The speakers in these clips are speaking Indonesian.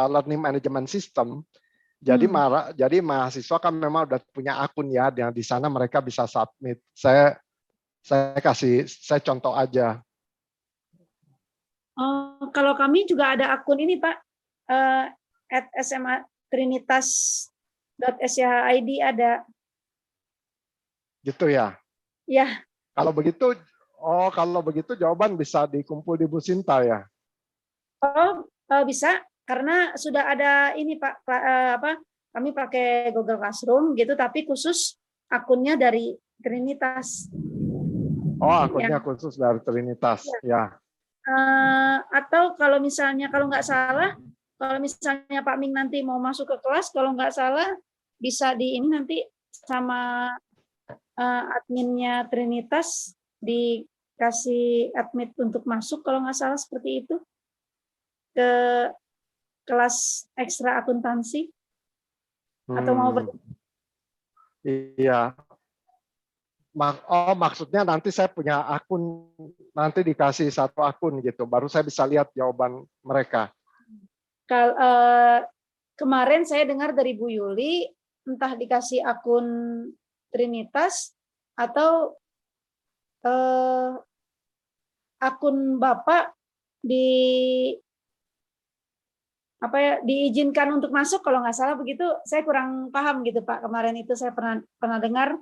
learning management system. Jadi mahasiswa kan memang udah punya akun ya, yang di sana mereka bisa submit. Saya contoh aja. Kalau kami juga ada akun ini Pak, @smatrinitas.sch.id ada. Gitu ya? Ya. Kalau begitu jawaban bisa dikumpul di Bu Sinta ya? Bisa, karena sudah ada ini Pak, kami pakai Google Classroom gitu, tapi khusus akunnya dari Trinitas. Akunnya khusus dari Trinitas, ya. Atau kalau misalnya nggak salah, kalau misalnya Pak Ming nanti mau masuk ke kelas, kalau nggak salah bisa di ini nanti sama adminnya Trinitas dikasih admit untuk masuk, kalau nggak salah seperti itu, ke kelas ekstra akuntansi. Atau mau Iya. Maksudnya nanti saya punya akun, nanti dikasih satu akun gitu, baru saya bisa lihat jawaban mereka. Kemarin saya dengar dari Bu Yuli, entah dikasih akun Trinitas atau akun Bapak diizinkan untuk masuk, kalau nggak salah begitu. Saya kurang paham gitu Pak. Kemarin itu saya pernah dengar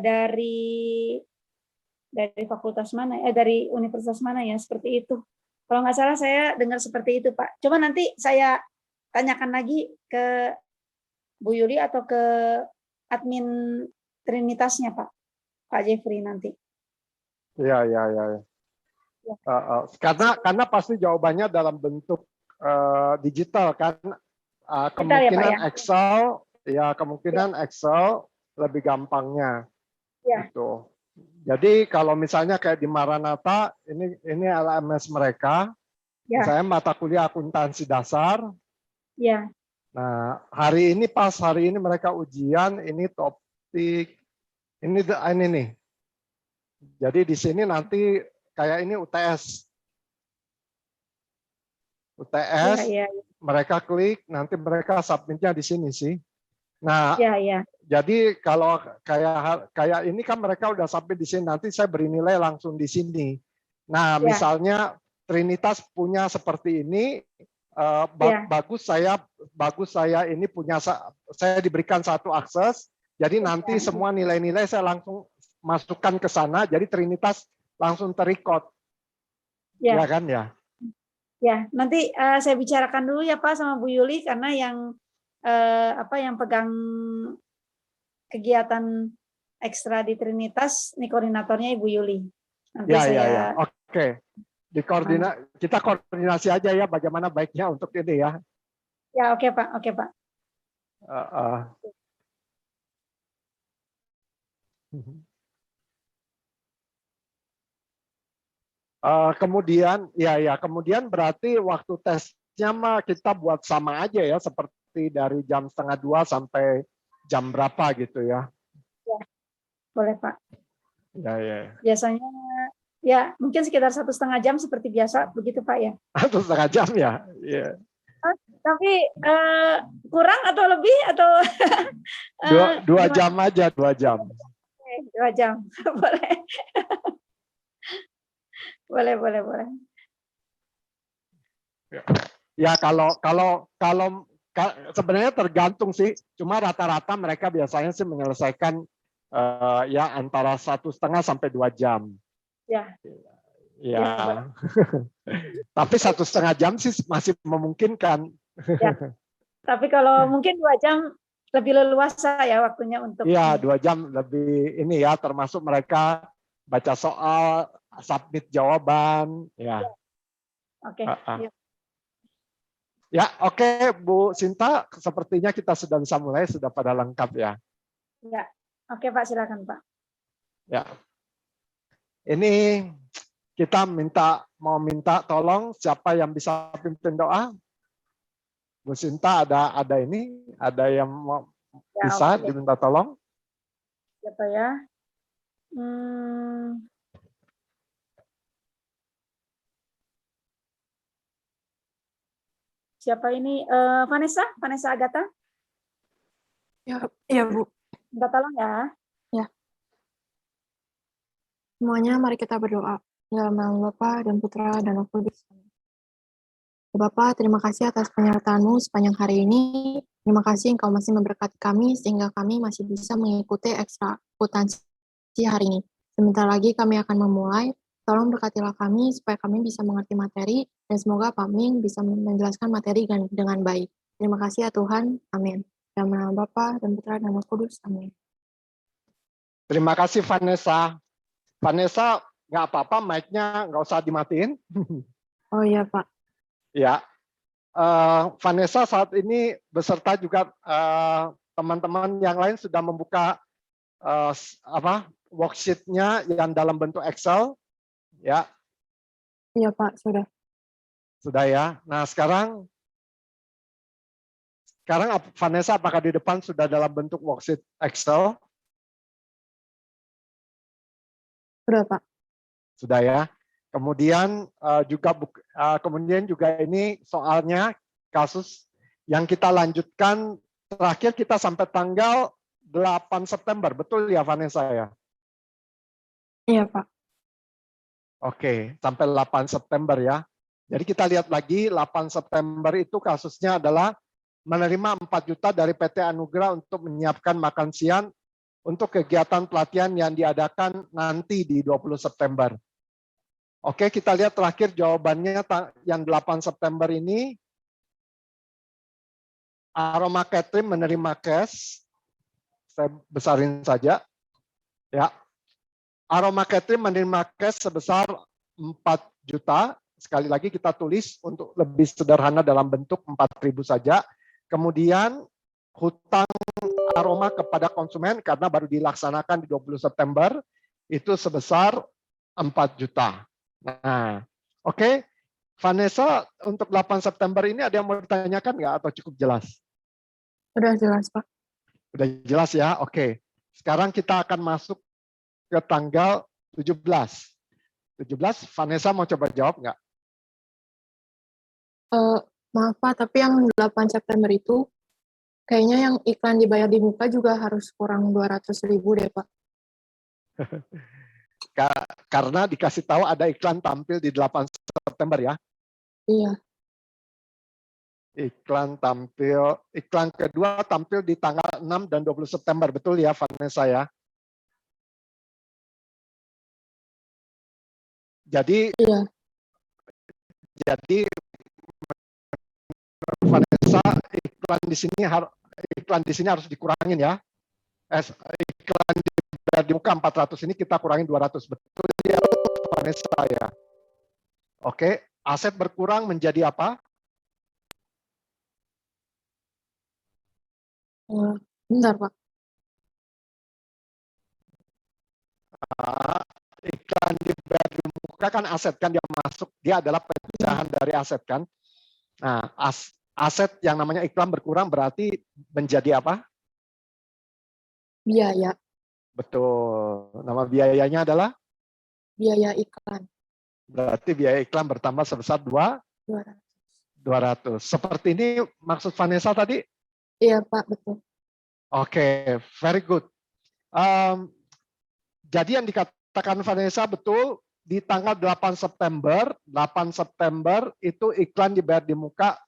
dari fakultas mana, dari universitas mana ya, seperti itu. Kalau nggak salah saya dengar seperti itu Pak. Coba nanti saya tanyakan lagi ke Bu Yuli atau ke admin Trinitasnya Pak Jeffrey nanti. Iya. Karena pasti jawabannya dalam bentuk digital kan, kemungkinan ya, Excel ya, kemungkinan Excel lebih gampangnya gitu. Jadi kalau misalnya kayak di Maranatha, ini LMS mereka, misalnya mata kuliah akuntansi dasar. Nah, hari ini mereka ujian, ini topik, ini nih. Jadi di sini nanti kayak ini UTS, mereka klik, nanti mereka submitnya di sini sih. Nah, jadi kalau kayak ini kan mereka udah sampai di sini, nanti saya beri nilai langsung di sini. Nah, misalnya Trinitas punya seperti ini, bagus saya ini punya, saya diberikan satu akses, jadi nanti semua nilai-nilai saya langsung masukkan ke sana, jadi Trinitas langsung terrecord, ya kan ya? Ya, nanti saya bicarakan dulu ya Pak sama Bu Yuli, karena yang pegang kegiatan ekstra di Trinitas, ini koordinatornya Ibu Yuli. Nanti ya. Oke. Kita koordinasi aja ya bagaimana baiknya untuk ini ya. Ya, oke Pak. Kemudian berarti waktu tesnya mah kita buat sama aja ya, seperti dari jam 1:30 sampai jam berapa gitu ya. Ya, boleh Pak. Ya. Biasanya ya mungkin sekitar 1,5 jam seperti biasa begitu Pak ya. 1,5 jam ya. Yeah. Tapi kurang atau lebih atau 2 jam aja, 2 jam. 2 jam. Boleh. boleh. Ya kalau sebenarnya tergantung sih, cuma rata-rata mereka biasanya sih menyelesaikan ya antara 1,5 sampai 2 jam. Ya. Tapi 1,5 jam sih masih memungkinkan. Ya. Tapi kalau mungkin 2 jam lebih leluasa ya waktunya untuk. Iya, 2 jam lebih ini ya, termasuk mereka baca soal, submit jawaban, ya. Oke. Ya, oke Bu Sinta, sepertinya kita sudah bisa mulai, sudah pada lengkap ya. Ya, oke Pak, silakan Pak. Ya, ini kita mau minta tolong siapa yang bisa pimpin doa. Bu Sinta ada yang mau bisa diminta tolong. Siapa ya? Siapa ini? Vanessa? Vanessa Agatha? Ya, Bu. Minta tolong ya. Ya. Semuanya mari kita berdoa. Dalam nama Bapa dan Putra dan Roh Kudus. Bapa, terima kasih atas penyertaan-Mu sepanjang hari ini. Terima kasih Engkau masih memberkati kami sehingga kami masih bisa mengikuti ekstra akuntansi hari ini. Sebentar lagi kami akan memulai. Tolong berkatilah kami supaya kami bisa mengerti materi dan semoga Pak Ming bisa menjelaskan materi dengan baik. Terima kasih ya Tuhan. Amin. Dalam nama Bapa dan Putra dan Roh Kudus. Amin. Terima kasih Vanessa. Vanessa, nggak apa-apa, mic-nya nggak usah dimatiin. Oh iya Pak. Ya, Vanessa saat ini beserta juga teman-teman yang lain sudah membuka worksheet-nya yang dalam bentuk Excel. Ya. Iya Pak, sudah. Sudah ya. Nah sekarang Vanessa apakah di depan sudah dalam bentuk worksheet Excel? Sudah Pak. Sudah ya. Kemudian juga ini soalnya kasus yang kita lanjutkan terakhir kita sampai tanggal 8 September, betul ya Vanessa ya? Iya Pak. Oke, sampai 8 September ya. Jadi kita lihat lagi 8 September itu kasusnya adalah menerima 4 juta dari PT Anugrah untuk menyiapkan makan siang untuk kegiatan pelatihan yang diadakan nanti di 20 September. Oke, kita lihat terakhir jawabannya yang 8 September ini. Aroma Catering menerima cash. Saya besarin saja. Ya. Aroma Catering menerima cash sebesar 4 juta. Sekali lagi kita tulis untuk lebih sederhana dalam bentuk 4.000 saja. Kemudian hutang Aroma kepada konsumen karena baru dilaksanakan di 20 September itu sebesar 4 juta. Nah, oke. Vanessa, untuk 8 September ini ada yang mau ditanyakan nggak atau cukup jelas? Sudah jelas, Pak. Sudah jelas ya, oke. Sekarang kita akan masuk ke tanggal 17. 17, Vanessa mau coba jawab nggak? Maaf Pak, tapi yang 8 September itu kayaknya yang iklan dibayar di muka juga harus kurang 200.000 deh Pak. Karena dikasih tahu ada iklan tampil di 8 September ya? Iya. Iklan kedua tampil di tanggal 6 dan 20 September, betul ya Vanessa ya? Jadi Vanessa, iklan di sini harus dikurangin ya. Iklan di muka 400 ini kita kurangin 200, betul ya Vanessa ya. Oke, aset berkurang menjadi apa? Bentar Pak. Iklan dibayar di muka kan aset kan dia masuk, dia adalah pecahan dari aset kan. Nah, aset yang namanya iklan berkurang berarti menjadi apa? Biaya. Betul. Nama biayanya adalah? Biaya iklan. Berarti biaya iklan bertambah sebesar 200. Seperti ini maksud Vanessa tadi? Iya Pak, betul. Oke, very good. Jadi yang dikatakan Vanessa betul, di tanggal 8 September itu iklan dibayar di muka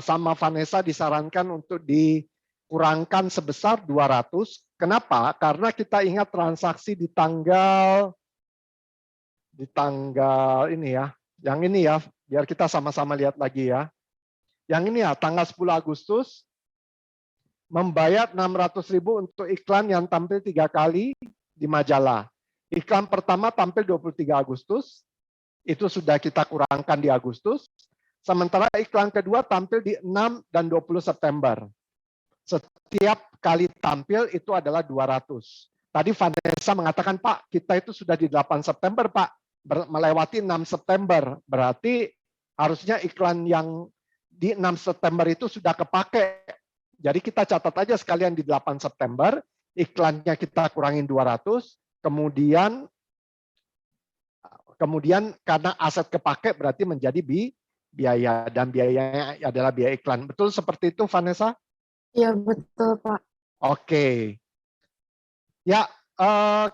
sama Vanessa disarankan untuk dikurangkan sebesar 200. Kenapa? Karena kita ingat transaksi di tanggal ini ya. Yang ini ya, biar kita sama-sama lihat lagi ya. Yang ini ya, tanggal 10 Agustus membayar 600.000 untuk iklan yang tampil 3 kali di majalah. Iklan pertama tampil 23 Agustus, itu sudah kita kurangkan di Agustus. Sementara iklan kedua tampil di 6 dan 20 September. Setiap kali tampil itu adalah 200. Tadi Vanessa mengatakan, Pak, kita itu sudah di 8 September, Pak. Melewati 6 September. Berarti harusnya iklan yang di 6 September itu sudah kepake. Jadi kita catat aja sekalian di 8 September, iklannya kita kurangin 200, kemudian karena aset kepake berarti menjadi biaya, dan biayanya adalah biaya iklan. Betul seperti itu, Vanessa? Iya, betul, Pak. Oke. Ya,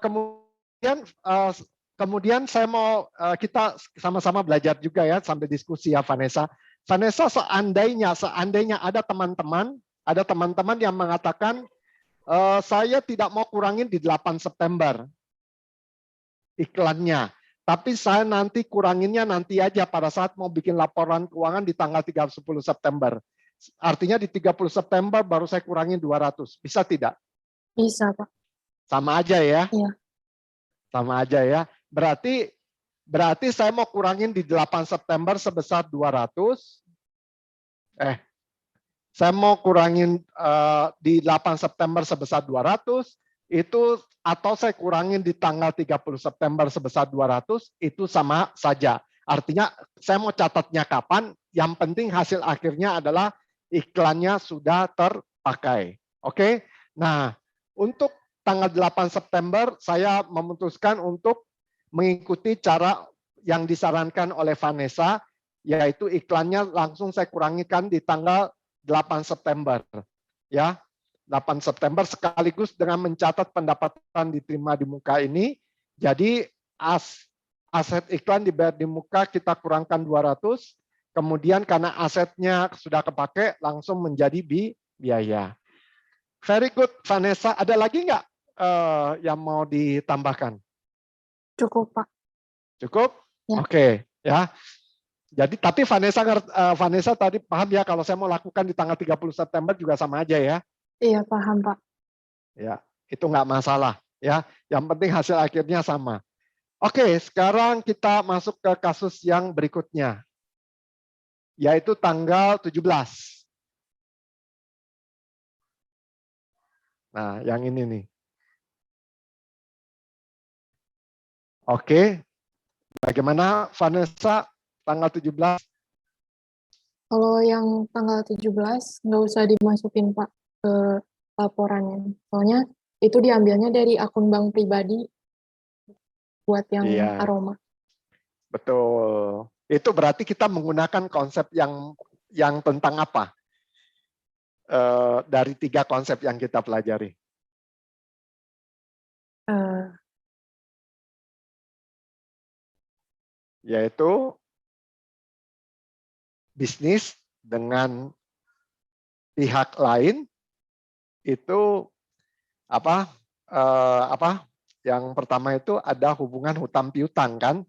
kemudian saya mau kita sama-sama belajar juga ya sambil diskusi ya, Vanessa. Vanessa, seandainya ada teman-teman yang mengatakan saya tidak mau kurangin di 8 September iklannya, tapi saya nanti kuranginnya nanti aja pada saat mau bikin laporan keuangan di tanggal 30 September. Artinya di 30 September baru saya kurangin 200. Bisa tidak? Bisa, Pak. Sama aja ya? Iya. Sama aja ya. Berarti saya mau kurangin di 8 September sebesar 200. Saya mau kurangin di 8 September sebesar 200 itu, atau saya kurangin di tanggal 30 September sebesar 200 itu sama saja. Artinya saya mau catatnya kapan, yang penting hasil akhirnya adalah iklannya sudah terpakai. Oke. Nah, untuk tanggal 8 September saya memutuskan untuk mengikuti cara yang disarankan oleh Vanessa, yaitu iklannya langsung saya kurangikan di tanggal 8 September. Ya. 8 September sekaligus dengan mencatat pendapatan diterima di muka ini. Jadi aset iklan dibayar di muka kita kurangkan 200, kemudian karena asetnya sudah kepake langsung menjadi biaya. Very good, Vanessa. Ada lagi nggak yang mau ditambahkan? Cukup, Pak. Cukup? Ya. Oke, ya. Jadi tapi Vanessa tadi paham ya kalau saya mau lakukan di tanggal 30 September juga sama aja ya. Iya, paham, Pak. Ya, itu nggak masalah ya. Yang penting hasil akhirnya sama. Oke, sekarang kita masuk ke kasus yang berikutnya, yaitu tanggal 17. Nah, yang ini nih. Oke, bagaimana Vanessa tanggal 17? Kalau yang tanggal 17 nggak usah dimasukin, Pak, ke laporannya. Soalnya itu diambilnya dari akun bank pribadi buat yang Iya, aroma. betul. Itu berarti kita menggunakan konsep yang tentang apa? Dari 3 konsep yang kita pelajari. Yaitu bisnis dengan pihak lain itu apa? Yang pertama itu ada hubungan hutang piutang kan?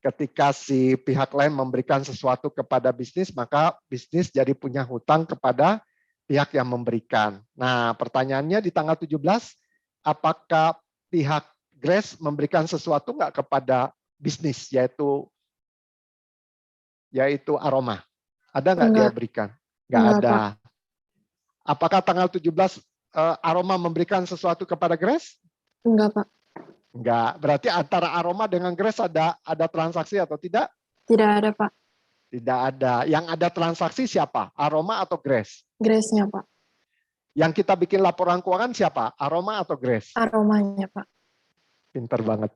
Ketika si pihak lain memberikan sesuatu kepada bisnis, maka bisnis jadi punya hutang kepada pihak yang memberikan. Nah, pertanyaannya di tanggal 17, apakah pihak Grace memberikan sesuatu nggak kepada bisnis, yaitu aroma? Ada nggak dia berikan? Nggak ada. Pak. Apakah tanggal 17 aroma memberikan sesuatu kepada Grace? Enggak, Pak. Enggak. Berarti antara aroma dengan Grace ada transaksi atau tidak? Tidak ada, Pak. Tidak ada. Yang ada transaksi siapa? Aroma atau Grace? Grace-nya, Pak. Yang kita bikin laporan keuangan siapa? Aroma atau Grace? Aromanya, Pak. Pinter banget.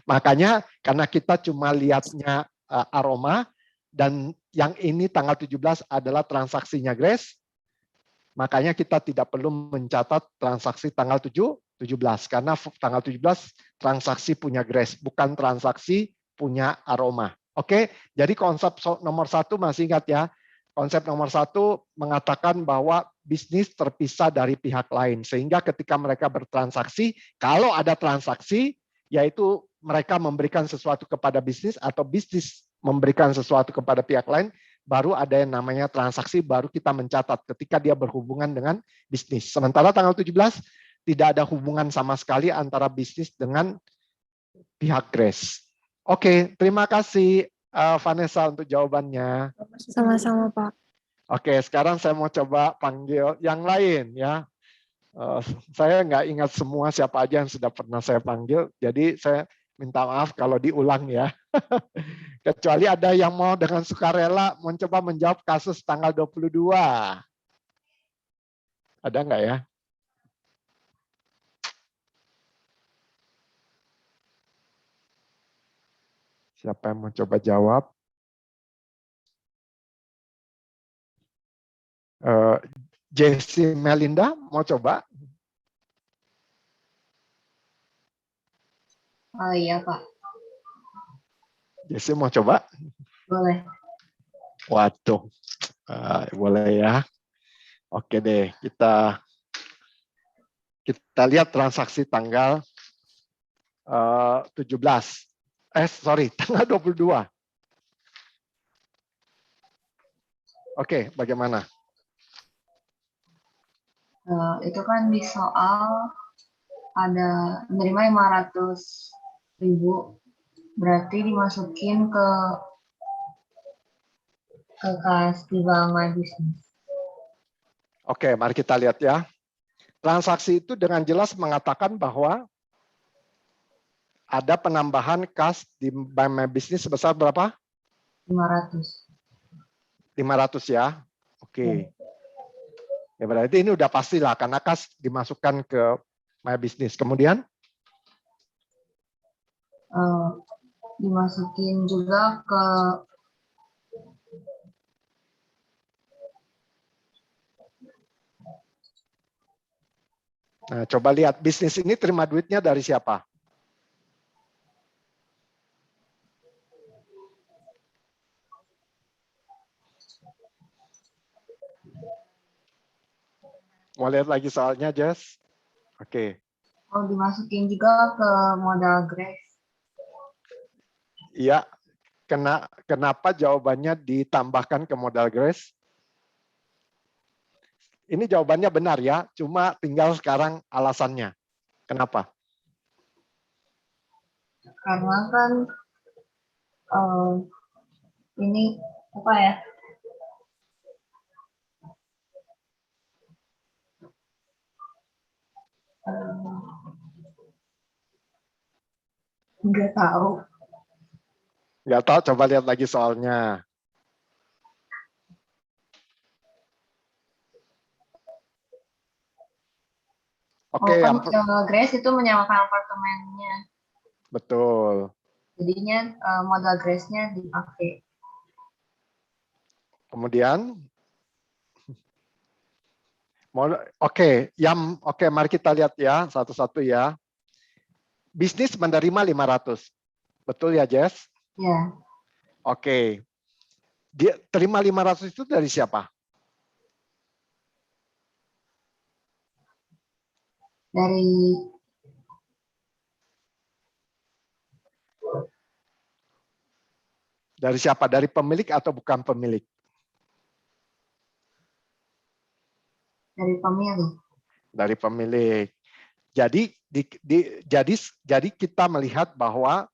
Makanya karena kita cuma lihatnya aroma, dan yang ini tanggal 17 adalah transaksinya Grace, makanya kita tidak perlu mencatat transaksi tanggal 17 karena tanggal 17 transaksi punya Grace, bukan transaksi punya aroma. Oke, jadi konsep nomor 1 masih ingat ya. Konsep nomor 1 mengatakan bahwa bisnis terpisah dari pihak lain, sehingga ketika mereka bertransaksi, kalau ada transaksi, yaitu mereka memberikan sesuatu kepada bisnis atau bisnis memberikan sesuatu kepada pihak lain, baru ada yang namanya transaksi, baru kita mencatat ketika dia berhubungan dengan bisnis. Sementara tanggal 17 tidak ada hubungan sama sekali antara bisnis dengan pihak Grace. Oke, terima kasih Vanessa untuk jawabannya. Sama-sama, Pak. Oke, sekarang saya mau coba panggil yang lain ya. Saya nggak ingat semua siapa aja yang sudah pernah saya panggil, jadi saya minta maaf kalau diulang ya. Kecuali ada yang mau dengan sukarela mencoba menjawab kasus tanggal 22. Ada nggak ya? Siapa yang mau coba jawab? Jessie Melinda mau coba? Oh iya Pak. Jessie mau coba? Boleh. Waduh, boleh ya. Oke deh, kita lihat transaksi tanggal 17. Tanggal 22. Oke, bagaimana? Itu kan di soal ada menerima 500.000, berarti dimasukin ke kas di bank My Business. Oke, mari kita lihat ya. Transaksi itu dengan jelas mengatakan bahwa ada penambahan kas di Bank My Business sebesar berapa? 500. 500 ya. Oke. Ya berarti ini udah pastilah karena kas dimasukkan ke My Business. Kemudian? Dimasukin juga ke Nah, coba lihat bisnis ini terima duitnya dari siapa? Mau lihat lagi soalnya, Jess? Oke. dimasukin juga ke modal Grace. Iya. Kenapa jawabannya ditambahkan ke modal Grace? Ini jawabannya benar ya, cuma tinggal sekarang alasannya. Kenapa? Karena kan ini apa ya? Nggak tahu. Nggak tahu, coba lihat lagi soalnya. Oke, Grace itu menyewakan apartemennya. Betul. Jadinya modal Grace-nya dipakai. Kemudian, mari kita lihat ya satu-satu ya. Bisnis menerima 500, betul ya Jess? Ya. Oke, dia terima 500 itu dari siapa? Dari siapa? Dari pemilik atau bukan pemilik? Dari pemilik. Dari pemilik. Jadi kita melihat bahwa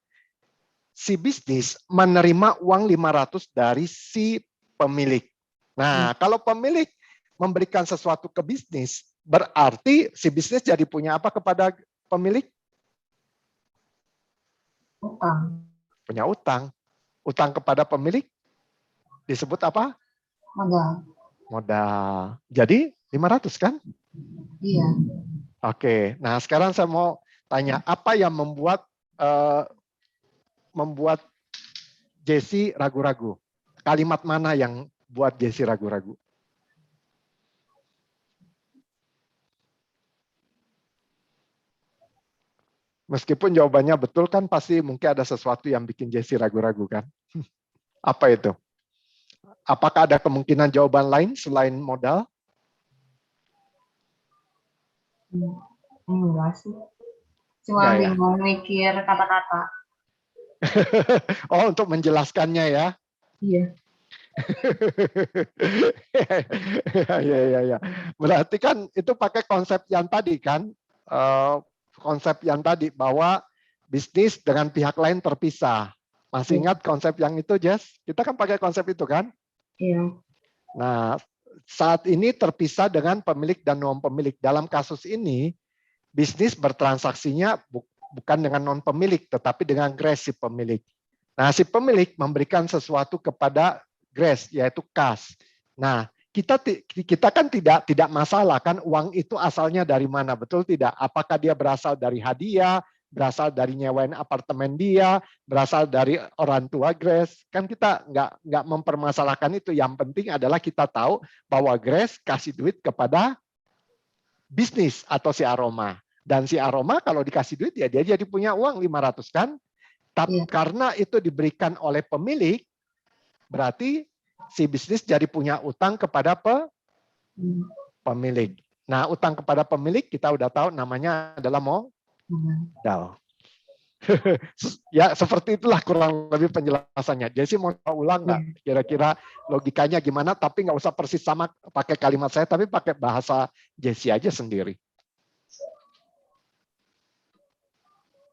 si bisnis menerima uang 500 dari si pemilik. Nah, kalau pemilik memberikan sesuatu ke bisnis, berarti si bisnis jadi punya apa kepada pemilik? Utang. Punya utang. Utang kepada pemilik disebut apa? Modal. Modal. Jadi 500 kan? Iya. Oke. Nah, sekarang saya mau tanya, apa yang membuat Jessie ragu-ragu? Kalimat mana yang buat Jessie ragu-ragu? Meskipun jawabannya betul kan pasti mungkin ada sesuatu yang bikin Jessie ragu-ragu kan? Apa itu? Apakah ada kemungkinan jawaban lain selain modal? Enggak sih. Cuma bingung mikir kata-kata. Oh, untuk menjelaskannya ya? Iya. Ya. Berarti kan itu pakai konsep yang tadi kan? Konsep yang tadi bahwa bisnis dengan pihak lain terpisah. Masih ingat konsep yang itu, Jess? Kita kan pakai konsep itu kan? Iya. Nah, saat ini terpisah dengan pemilik dan non pemilik. Dalam kasus ini, bisnis bertransaksinya bukan dengan non pemilik, tetapi dengan Grace si pemilik. Nah, si pemilik memberikan sesuatu kepada Grace, yaitu kas. Nah, kita kan tidak masalah kan uang itu asalnya dari mana, betul tidak? Apakah dia berasal dari hadiah, berasal dari nyewain apartemen dia, berasal dari orang tua Grace. Kan kita nggak mempermasalahkan itu. Yang penting adalah kita tahu bahwa Grace kasih duit kepada bisnis atau si Aroma. Dan si Aroma kalau dikasih duit ya dia jadi punya uang 500 kan. Tapi karena itu diberikan oleh pemilik, berarti si bisnis jadi punya utang kepada pemilik. Nah, utang kepada pemilik kita udah tahu namanya adalah modal. Ya, seperti itulah kurang lebih penjelasannya. Jesse mau ulang nggak? Kira-kira logikanya gimana? Tapi nggak usah persis sama pakai kalimat saya, tapi pakai bahasa Jesse aja sendiri.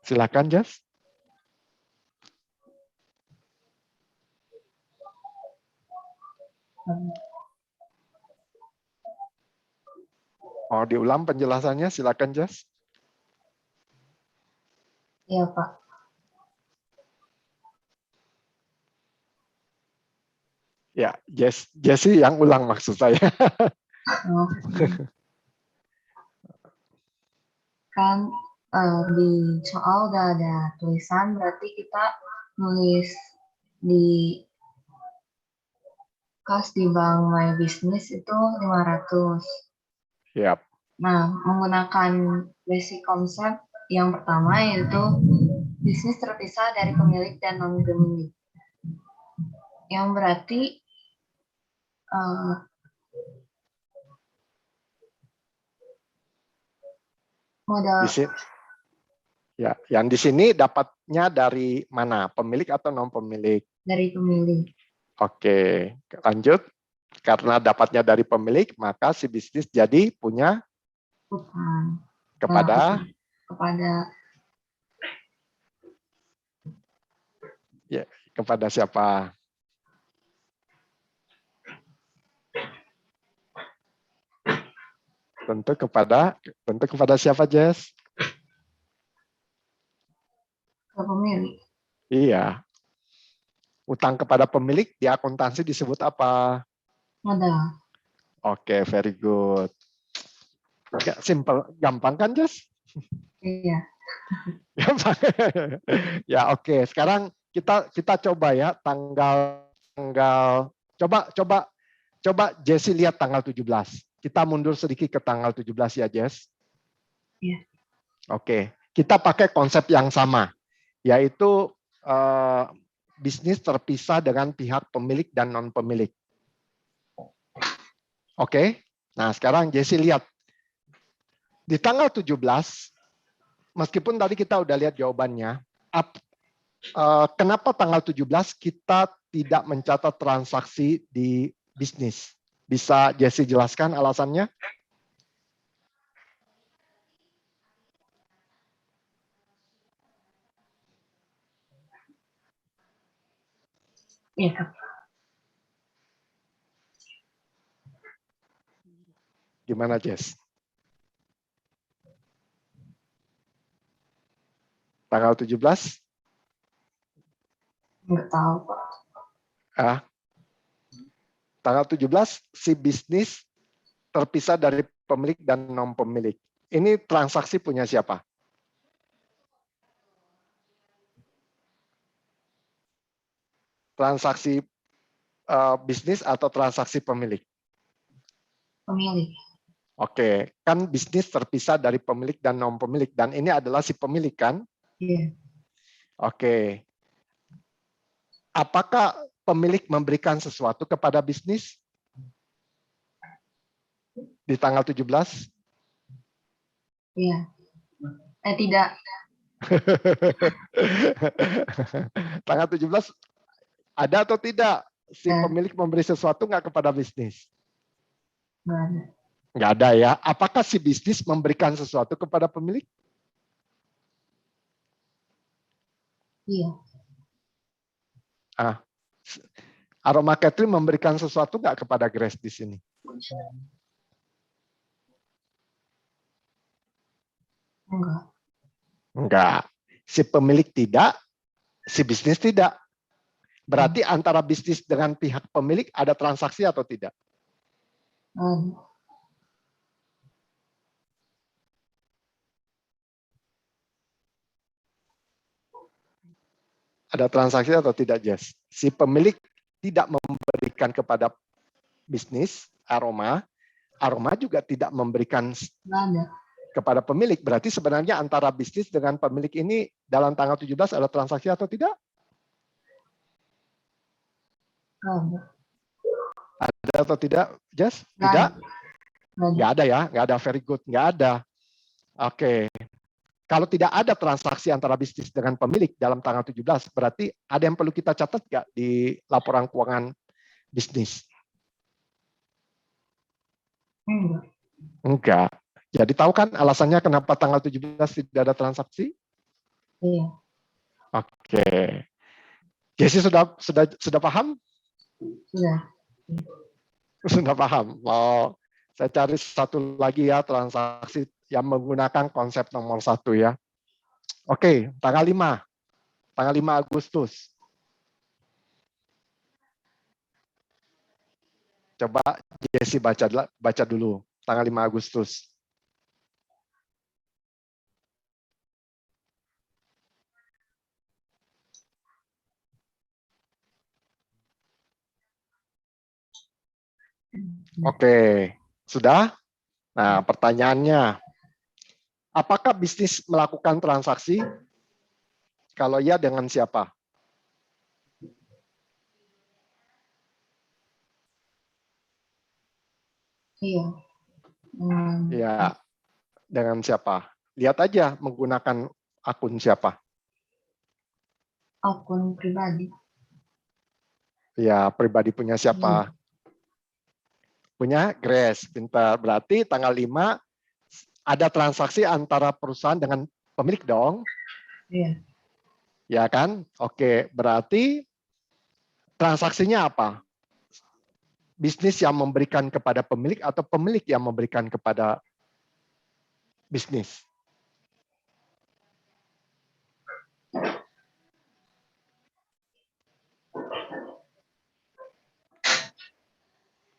Silakan, Jess. Mau diulang penjelasannya? Silakan, Jess. Iya, Pak. Ya, Jesse yang ulang maksud saya. Oh. Kan di soal udah ada tulisan, berarti kita nulis di kas di Bank My Business itu 500. Yap. Nah, menggunakan basic konsep yang pertama yaitu bisnis terpisah dari pemilik dan non-pemilik. Yang berarti modal ya, yang di sini dapatnya dari mana? Pemilik atau non-pemilik? Dari pemilik. Oke, lanjut. Karena dapatnya dari pemilik, maka si bisnis jadi punya utang kepada ya, kepada siapa? Tentu kepada siapa, Jess? ke pemilik. Iya. Utang kepada pemilik di akuntansi disebut apa? Modal. Oke, very good. Ya, simple, gampang kan, Jess? Iya. Gampang. Ya, oke. Sekarang kita coba ya tanggal coba Jesse lihat tanggal 17. Kita mundur sedikit ke tanggal 17 ya, Jess. Iya. Oke, kita pakai konsep yang sama, yaitu bisnis terpisah dengan pihak pemilik dan non-pemilik. Oke, nah sekarang Jesse lihat. Di tanggal 17, meskipun tadi kita udah lihat jawabannya, kenapa tanggal 17 kita tidak mencatat transaksi di bisnis? Bisa Jesse jelaskan alasannya? Iya, Kak. Gimana, Jess? Tanggal 17? Nggak tahu, Pak. Tanggal 17, si bisnis terpisah dari pemilik dan non-pemilik. Ini transaksi punya siapa? Transaksi bisnis atau transaksi pemilik? Pemilik. Oke, kan bisnis terpisah dari pemilik dan non-pemilik. Dan ini adalah si pemilik, kan? Iya. Oke. Apakah pemilik memberikan sesuatu kepada bisnis? Di tanggal 17? Iya. Tidak. Tanggal 17 ada atau tidak si pemilik memberi sesuatu nggak kepada bisnis? Nggak ada. Nggak ada ya. Apakah si bisnis memberikan sesuatu kepada pemilik? Iya. Aroma Catering memberikan sesuatu nggak kepada Grace di sini? Enggak. Enggak. Si pemilik tidak, si bisnis tidak. Berarti antara bisnis dengan pihak pemilik ada transaksi atau tidak? Ada transaksi atau tidak, Jess? Si pemilik tidak memberikan kepada bisnis aroma, aroma juga tidak memberikan kepada pemilik. Berarti sebenarnya antara bisnis dengan pemilik ini dalam tanggal 17 ada transaksi atau tidak? Ada atau tidak, Jess? Tidak? Nggak ada ya? Nggak ada, very good. Nggak ada. Oke. Kalau tidak ada transaksi antara bisnis dengan pemilik dalam tanggal 17, berarti ada yang perlu kita catat nggak di laporan keuangan bisnis? Enggak. Jadi tahu kan alasannya kenapa tanggal 17 tidak ada transaksi? Iya. Oke. Jesse sudah paham? Sudah. Sudah paham. Oh, saya cari satu lagi ya transaksi yang menggunakan konsep nomor 1 ya. Oke, tanggal 5. Tanggal 5 Agustus. Coba Jesse baca dulu. Tanggal 5 Agustus. Oke, sudah? Nah, pertanyaannya, apakah bisnis melakukan transaksi? Kalau iya, dengan siapa? Iya. Ya, dengan siapa? Lihat aja menggunakan akun siapa. Akun pribadi. Ya, pribadi punya siapa? Punya Grace. Pintar. Berarti tanggal 5 ada transaksi antara perusahaan dengan pemilik dong. Iya. Ya kan? Oke, berarti transaksinya apa? Bisnis yang memberikan kepada pemilik atau pemilik yang memberikan kepada bisnis?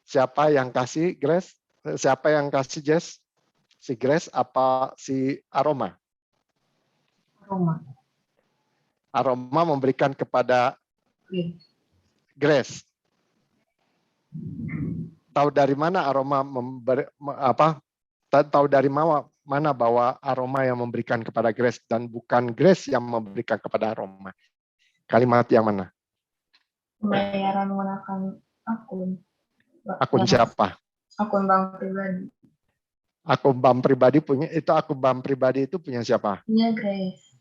Siapa yang kasih Grace? Siapa yang kasih Jess? Si Grace apa si Aroma? Aroma. Aroma memberikan kepada Grace. Tahu dari mana Aroma tahu dari mana bahwa Aroma yang memberikan kepada Grace dan bukan Grace yang memberikan kepada Aroma? Kalimat yang mana? Pembayaran menggunakan akun. Akun siapa? Akun bank pribadi. Akun bank pribadi punya itu punya siapa? Punya Grace.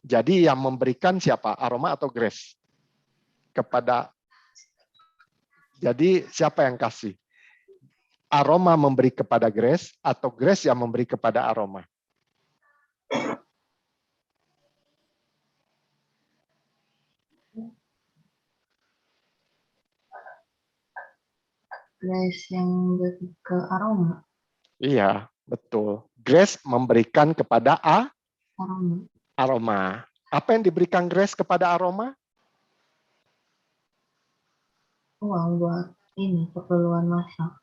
Jadi yang memberikan siapa? Aroma atau Grace? Jadi siapa yang kasih? Aroma memberi kepada Grace atau Grace yang memberi kepada Aroma? Grace yang beri ke Aroma. Iya, betul. Grace memberikan kepada Aroma. Apa yang diberikan Grace kepada Aroma? Uang buat ini, keperluan masak.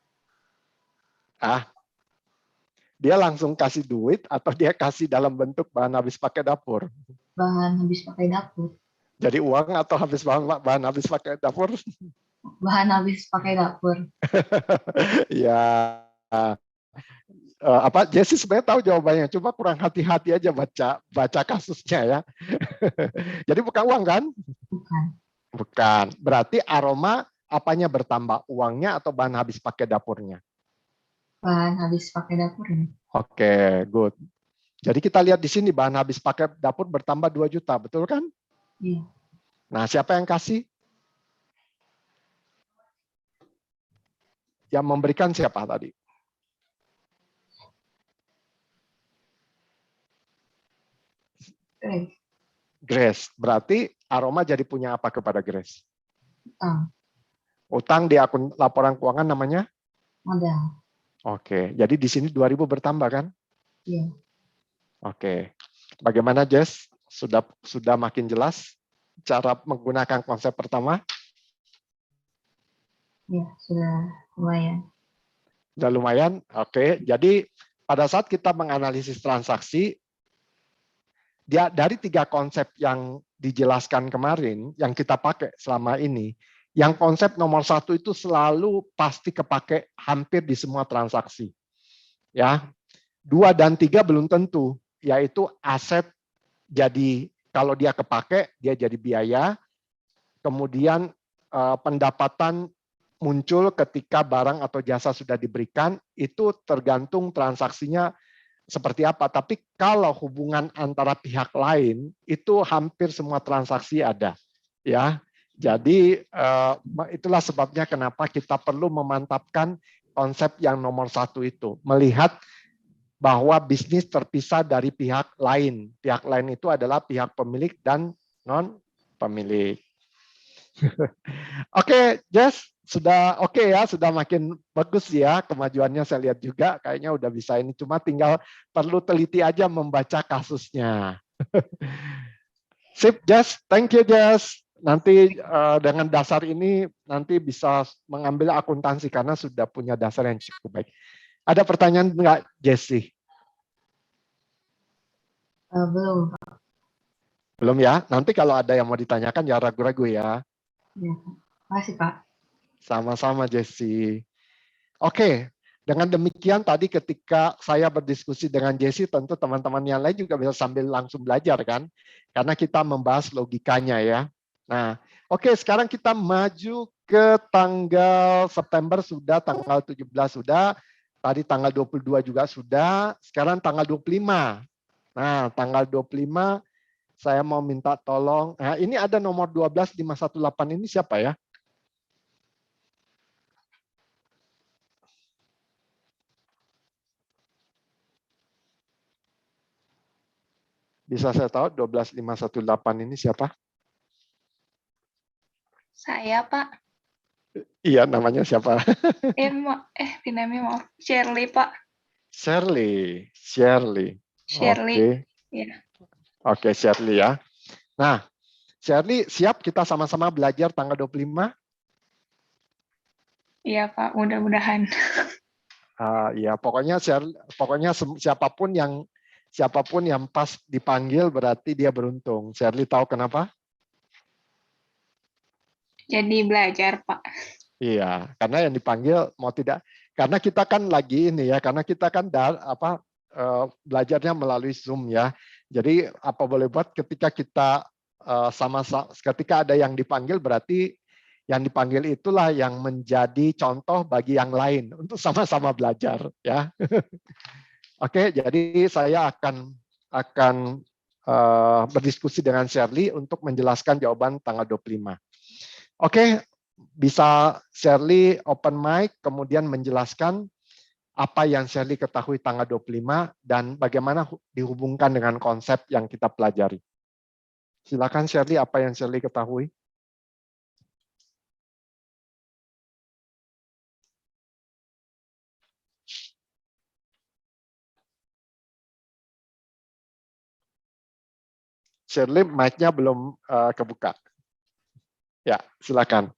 Dia langsung kasih duit atau dia kasih dalam bentuk bahan habis pakai dapur? Bahan habis pakai dapur. Jadi uang atau bahan habis pakai dapur? Bahan habis pakai dapur. Ya, Jesse sebenarnya tahu jawabannya, cuma kurang hati-hati aja baca kasusnya ya. Jadi bukan uang kan? Bukan. Berarti Aroma apanya bertambah, uangnya atau bahan habis pakai dapurnya? Bahan habis pakai dapurnya. Oke, good. Jadi kita lihat di sini bahan habis pakai dapur bertambah 2 juta, betul kan? Iya. Nah, siapa yang kasih? Yang memberikan siapa tadi? Grace. Berarti Aroma jadi punya apa kepada Grace? Utang. Utang di akun laporan keuangan namanya? Modal. Oke, jadi di sini 2.000 bertambah kan? Iya. Oke. Bagaimana Jess? Sudah makin jelas cara menggunakan konsep pertama? Ya, sudah lumayan. Sudah lumayan? Oke. Jadi pada saat kita menganalisis transaksi, dia dari 3 konsep yang dijelaskan kemarin, yang kita pakai selama ini, yang konsep nomor 1 itu selalu pasti kepake hampir di semua transaksi. Ya, 2 dan 3 belum tentu, yaitu aset jadi kalau dia kepake dia jadi biaya, kemudian pendapatan muncul ketika barang atau jasa sudah diberikan, itu tergantung transaksinya seperti apa. Tapi kalau hubungan antara pihak lain itu hampir semua transaksi ada, ya. Jadi itulah sebabnya kenapa kita perlu memantapkan konsep yang nomor 1 itu, melihat bahwa bisnis terpisah dari pihak lain. Pihak lain itu adalah pihak pemilik dan non pemilik. Oke, Jess, sudah oke ya, sudah makin bagus ya kemajuannya, saya lihat juga kayaknya udah bisa ini, cuma tinggal perlu teliti aja membaca kasusnya. Sip, Jess, thank you Jess. Nanti dengan dasar ini nanti bisa mengambil akuntansi karena sudah punya dasar yang cukup baik. Ada pertanyaan enggak, Jessie? Belum. Belum ya? Nanti kalau ada yang mau ditanyakan ya ragu-ragu ya. Ya, makasih Pak. Sama-sama Jessie. Oke, dengan demikian tadi ketika saya berdiskusi dengan Jessie, tentu teman-teman yang lain juga bisa sambil langsung belajar kan? Karena kita membahas logikanya ya. Nah, oke, sekarang kita maju ke tanggal September sudah, tanggal 17 sudah, tadi tanggal 22 juga sudah, sekarang tanggal 25. Nah, tanggal 25 saya mau minta tolong. Nah, ini ada nomor 12518 ini siapa ya? Bisa saya tahu 12518 ini siapa? Saya, Pak. Iya, namanya siapa? Dinamnya maaf. Shirley, Pak. Shirley. Shirley. Oke. Ya. Oke, Shirley ya. Nah, Shirley siap kita sama-sama belajar tanggal 25? Iya, Pak. Mudah-mudahan. Ya, pokoknya siapapun yang pas dipanggil berarti dia beruntung. Shirley tahu kenapa? Jadi belajar, Pak. Iya, karena yang dipanggil mau tidak, karena kita kan lagi ini ya, karena kita kan belajarnya melalui Zoom ya. Jadi apa boleh buat ketika kita ketika ada yang dipanggil berarti yang dipanggil itulah yang menjadi contoh bagi yang lain untuk sama-sama belajar ya. Oke, jadi saya akan berdiskusi dengan Shirley untuk menjelaskan jawaban tanggal 25. Oke, bisa Shirley open mic kemudian menjelaskan apa yang Shirley ketahui tanggal 25 dan bagaimana dihubungkan dengan konsep yang kita pelajari. Silakan Shirley, apa yang Shirley ketahui? Shirley, mic-nya belum kebuka. Ya, silakan.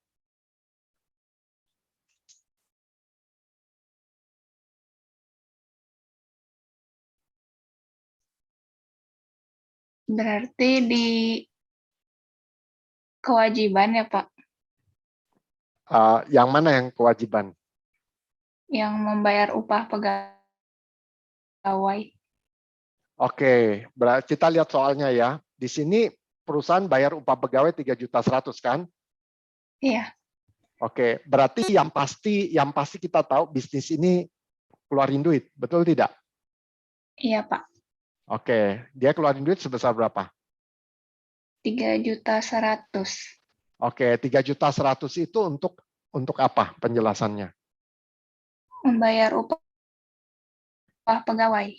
Berarti di kewajiban ya, Pak? Yang mana yang kewajiban? Yang membayar upah pegawai. Oke, berarti kita lihat soalnya ya. Di sini perusahaan bayar upah pegawai 3.100.000 kan? Iya. Oke, berarti yang pasti kita tahu bisnis ini keluarin duit, betul tidak? Iya, Pak. Oke, dia keluarin duit sebesar berapa? 3.100.000. Oke, 3.100.000 itu untuk apa penjelasannya? Membayar upah pegawai.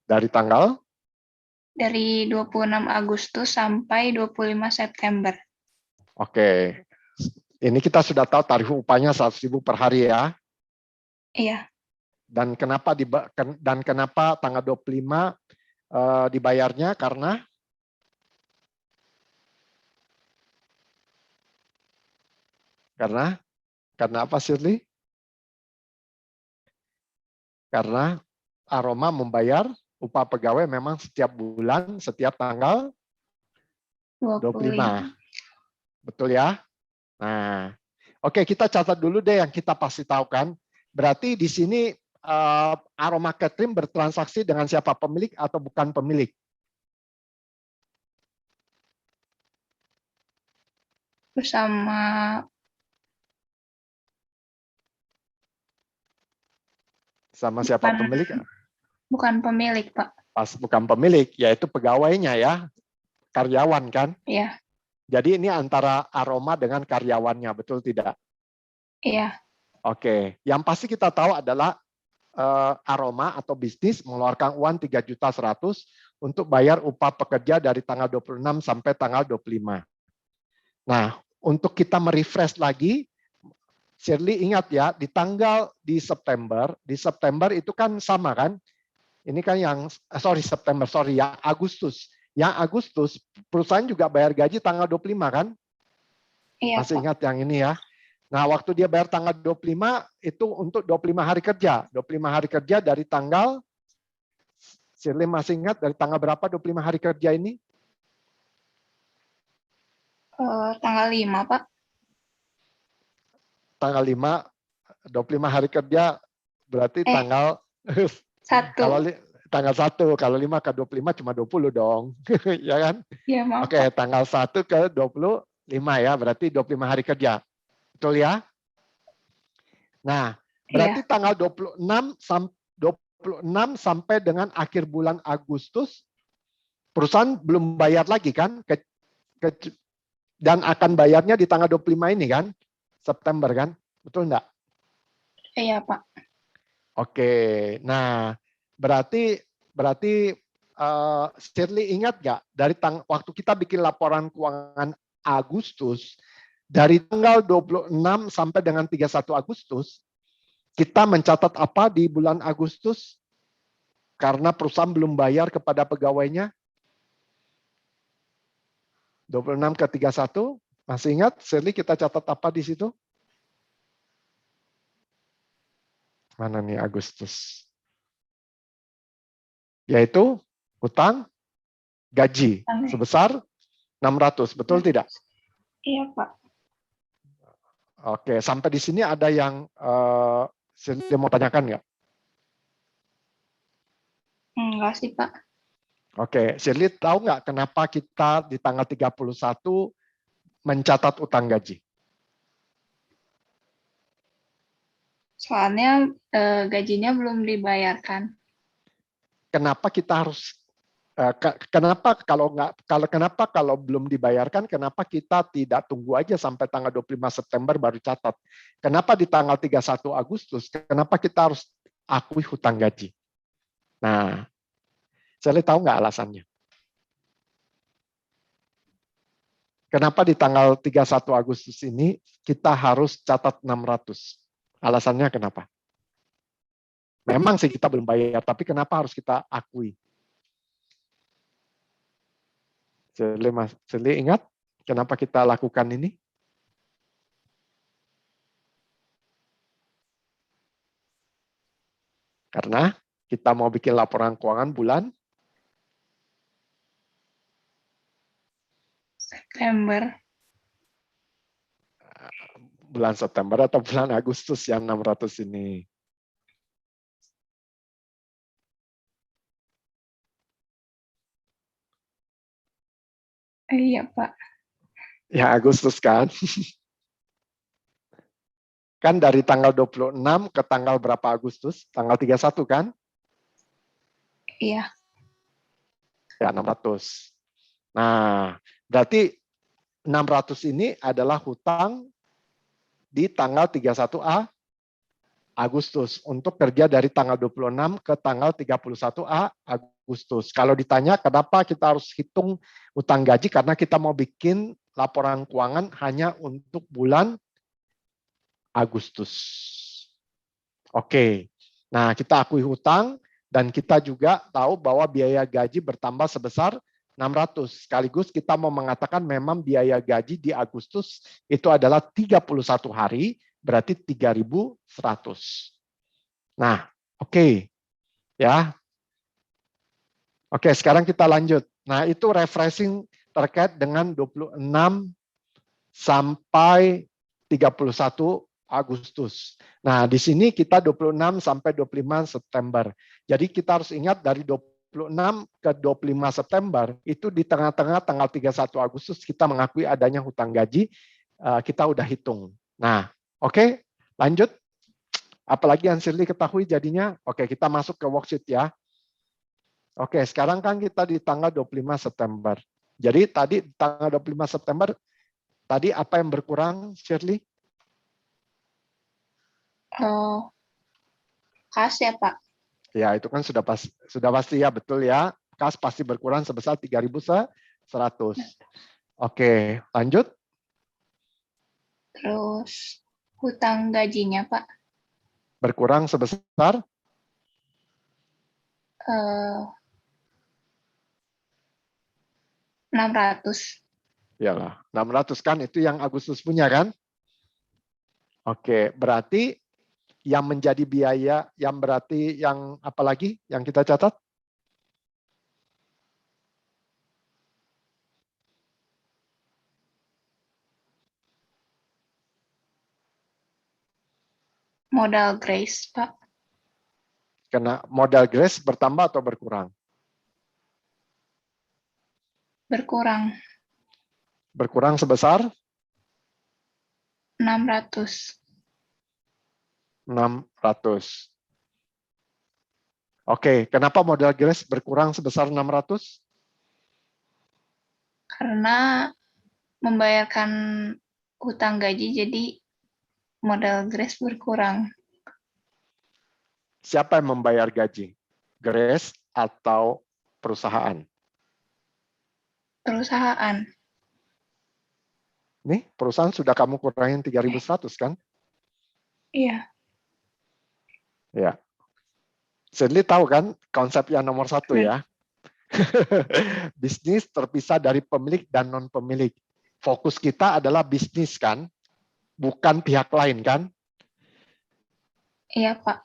Dari tanggal? Dari 26 Agustus sampai 25 September. Oke, ini kita sudah tahu tarif upahnya 100.000 per hari ya. Iya. Dan kenapa tanggal 25 dibayarnya? Karena apa Shirley? Karena Aroma membayar upah pegawai memang setiap bulan, setiap tanggal 25. Betul ya? Nah, oke, kita catat dulu deh yang kita pasti tahu kan. Berarti di sini Aroma Catering bertransaksi dengan siapa, pemilik atau bukan pemilik? Bersama Sama siapa, pemilik? bukan pemilik, Pak. Pas bukan pemilik, yaitu pegawainya ya, karyawan kan? Iya. Jadi ini antara Aroma dengan karyawannya, betul tidak? Iya. Oke, yang pasti kita tahu adalah Aroma atau bisnis mengeluarkan uang 3.100.000 untuk bayar upah pekerja dari tanggal 26 sampai tanggal 25. Nah, untuk kita merefresh lagi, Shirley ingat ya, di September itu kan sama kan? Ini kan Agustus. Yang Agustus perusahaan juga bayar gaji tanggal 25 kan? Iya, Masih Pak. ingat yang ini ya? Nah, waktu dia bayar tanggal 25 itu untuk 25 hari kerja. 25 hari kerja dari tanggal, Shirley masih ingat dari tanggal berapa 25 hari kerja ini? Tanggal 5, Pak. Tanggal 5, 25 hari kerja berarti tanggal 1. Tanggal 1, kalau 5 ke 25 cuma 20 dong. Ya kan? Iya, maaf, Oke, Pak. tanggal 1 ke 25 ya, berarti 25 hari kerja. Betul ya? Nah, berarti tanggal 26 sampai dengan akhir bulan Agustus, perusahaan belum bayar lagi kan? Dan akan bayarnya di tanggal 25 ini kan? September kan? Betul enggak? Iya, Pak. Oke, nah berarti Shirley ingat nggak dari waktu kita bikin laporan keuangan Agustus, dari tanggal 26 sampai dengan 31 Agustus, kita mencatat apa di bulan Agustus? Karena perusahaan belum bayar kepada pegawainya. 26 ke 31, masih ingat? Shirley, kita catat apa di situ? Mana nih Agustus? Yaitu hutang gaji sebesar 600, betul tidak? Iya, Pak. Oke, sampai di sini ada yang mau tanyakan nggak? Enggak sih, Pak. Oke, Shirley tahu nggak kenapa kita di tanggal 31 mencatat utang gaji? Soalnya gajinya belum dibayarkan. Kenapa kita harus kenapa kalau belum dibayarkan, kenapa kita tidak tunggu aja sampai tanggal 25 September baru catat? Kenapa di tanggal 31 Agustus, kenapa kita harus akui hutang gaji? Nah, Shirley tahu nggak alasannya? Kenapa di tanggal 31 Agustus ini kita harus catat 600? Alasannya kenapa? Memang sih kita belum bayar, tapi kenapa harus kita akui? Shirley ingat kenapa kita lakukan ini? Karena kita mau bikin laporan keuangan bulan September. Bulan September atau bulan Agustus yang 600 ini. Iya, Pak. Ya Agustus kan. Kan dari tanggal 26 ke tanggal berapa Agustus? Tanggal 31 kan? Iya. Ya 600. Nah, berarti 600 ini adalah hutang di tanggal 31 Agustus untuk kerja dari tanggal 26 ke tanggal 31 Agustus. Kalau ditanya kenapa kita harus hitung utang gaji, karena kita mau bikin laporan keuangan hanya untuk bulan Agustus. Oke, nah kita akui hutang dan kita juga tahu bahwa biaya gaji bertambah sebesar 600. Sekaligus kita mau mengatakan memang biaya gaji di Agustus itu adalah 31 hari, berarti 3.100. Nah, oke. Ya. Oke, sekarang kita lanjut. Nah, itu refreshing terkait dengan 26 sampai 31 Agustus. Nah, di sini kita 26 sampai 25 September. Jadi kita harus ingat dari 26 ke 25 September, itu di tengah-tengah tanggal 31 Agustus kita mengakui adanya hutang gaji, kita udah hitung. Nah, oke, lanjut. Apalagi yang Shirley ketahui jadinya? Oke, kita masuk ke worksheet ya. Oke, sekarang kan kita di tanggal 25 September. Jadi tadi tanggal 25 September, tadi apa yang berkurang, Shirley? Oh, kas ya, Pak? Ya, itu kan sudah pasti ya, betul ya. Kas pasti berkurang sebesar 3.100. Oke, lanjut. Terus hutang gajinya, Pak? Berkurang sebesar 600. Yalah, 600 kan itu yang Agustus punya kan? Oke, berarti yang menjadi biaya yang berarti yang apa lagi yang kita catat? Modal grace, Pak? Karena modal grace bertambah atau berkurang? Berkurang. Berkurang sebesar 600. 600. Oke, kenapa modal grace berkurang sebesar 600? Karena membayarkan hutang gaji, jadi modal grace berkurang. Siapa yang membayar gaji? Grace atau perusahaan? Perusahaan. Nih, perusahaan sudah kamu kurangin 3.100 kan? Iya. Ya. Shirley tahu kan konsep yang nomor 1 ya? Bisnis terpisah dari pemilik dan non-pemilik. Fokus kita adalah bisnis kan? Bukan pihak lain kan? Iya, Pak.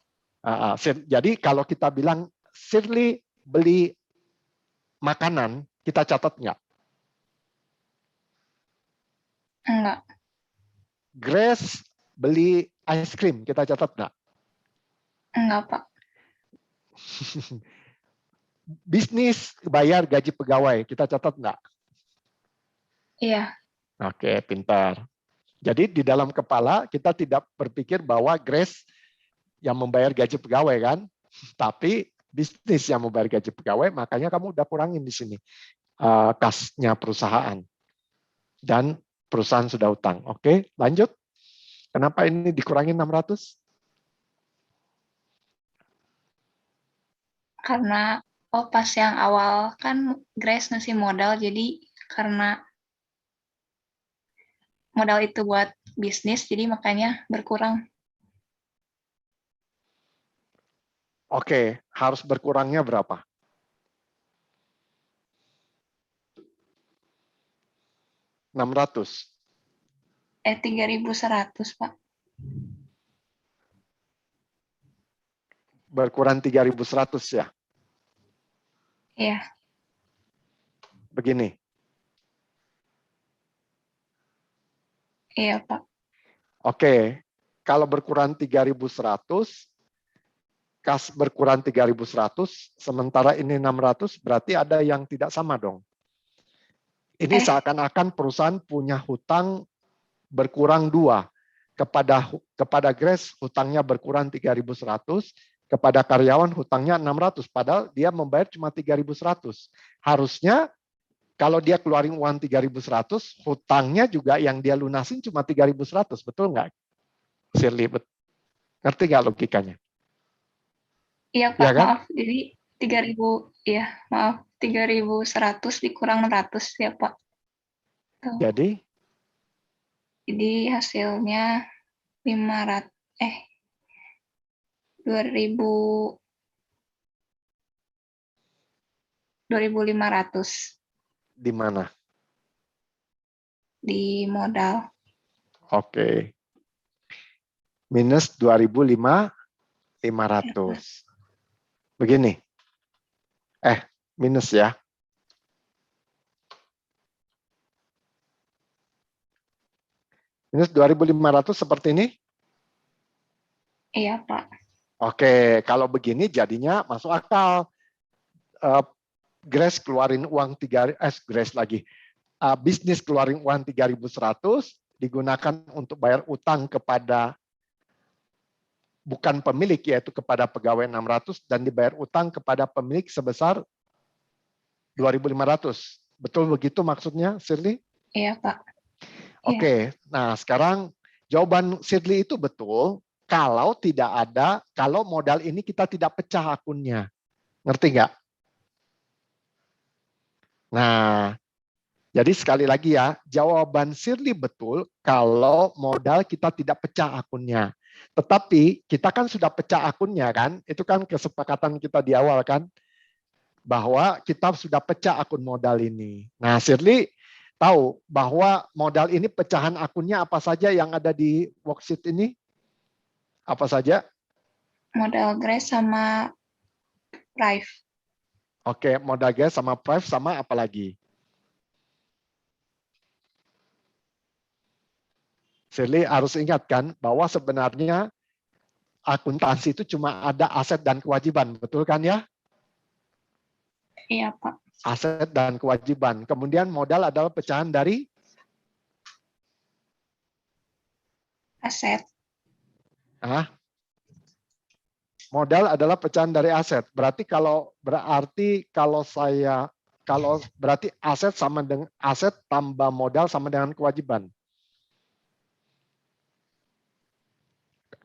Jadi kalau kita bilang Shirley beli makanan, kita catat nggak? Enggak. Grace beli ice cream, kita catat nggak? Enggak, Pak. Bisnis bayar gaji pegawai, kita catat nggak? Iya. Oke, pintar. Jadi di dalam kepala kita tidak berpikir bahwa Grace yang membayar gaji pegawai kan, tapi bisnis yang membayar gaji pegawai, makanya kamu udah kurangin di sini kasnya perusahaan dan perusahaan sudah utang. Oke, lanjut. Kenapa ini dikurangin 600? Karena pas yang awal kan Grace ngasih modal, jadi karena modal itu buat bisnis, jadi makanya berkurang. Oke, harus berkurangnya berapa? $600. 3.100, Pak. Berkurang 3.100 ya? Iya. Begini. Iya, Pak. Oke, kalau berkurang 3.100, kas berkurang 3.100, sementara ini 600, berarti ada yang tidak sama dong. Ini seakan-akan perusahaan punya hutang berkurang 2. Kepada Grace hutangnya berkurang 3.100, kepada karyawan hutangnya 600, padahal dia membayar cuma 3.100. Harusnya kalau dia keluarin uang 3.100, hutangnya juga yang dia lunasin cuma 3.100, betul nggak? Shirley, ngerti nggak logikanya? Iya, Pak, Ya kan? maaf. Jadi 3.000, ya, maaf. 3.100 dikurang 600 ya, Pak. Tuh. Jadi hasilnya 500, 2.500 di mana? di modal. Oke. Minus 2.500. Begini. Minus ya. Minus 2.500 seperti ini? Iya, Pak. Oke, kalau begini jadinya masuk akal. Grace keluarin uang Grace lagi. Bisnis keluarin uang 3.100 digunakan untuk bayar utang kepada bukan pemilik, yaitu kepada pegawai 600 dan dibayar utang kepada pemilik sebesar 2.500. Betul begitu maksudnya, Shirley? Iya, Pak. Oke, nah sekarang jawaban Shirley itu betul kalau kalau modal ini kita tidak pecah akunnya. Ngerti nggak? Nah, jadi sekali lagi ya, jawaban Shirley betul kalau modal kita tidak pecah akunnya. Tetapi kita kan sudah pecah akunnya kan, itu kan kesepakatan kita di awal kan, bahwa kita sudah pecah akun modal ini. Nah, Shirley tahu bahwa modal ini pecahan akunnya apa saja yang ada di worksheet ini? Apa saja? Modal Grace sama Prive. Oke, modal gas sama Prive sama apa lagi? Shirley harus ingatkan bahwa sebenarnya akuntansi itu cuma ada aset dan kewajiban, betul kan ya? Iya, Pak. Aset dan kewajiban. Kemudian modal adalah pecahan dari Aset. Modal adalah pecahan dari aset. Berarti berarti aset sama dengan aset tambah modal sama dengan kewajiban.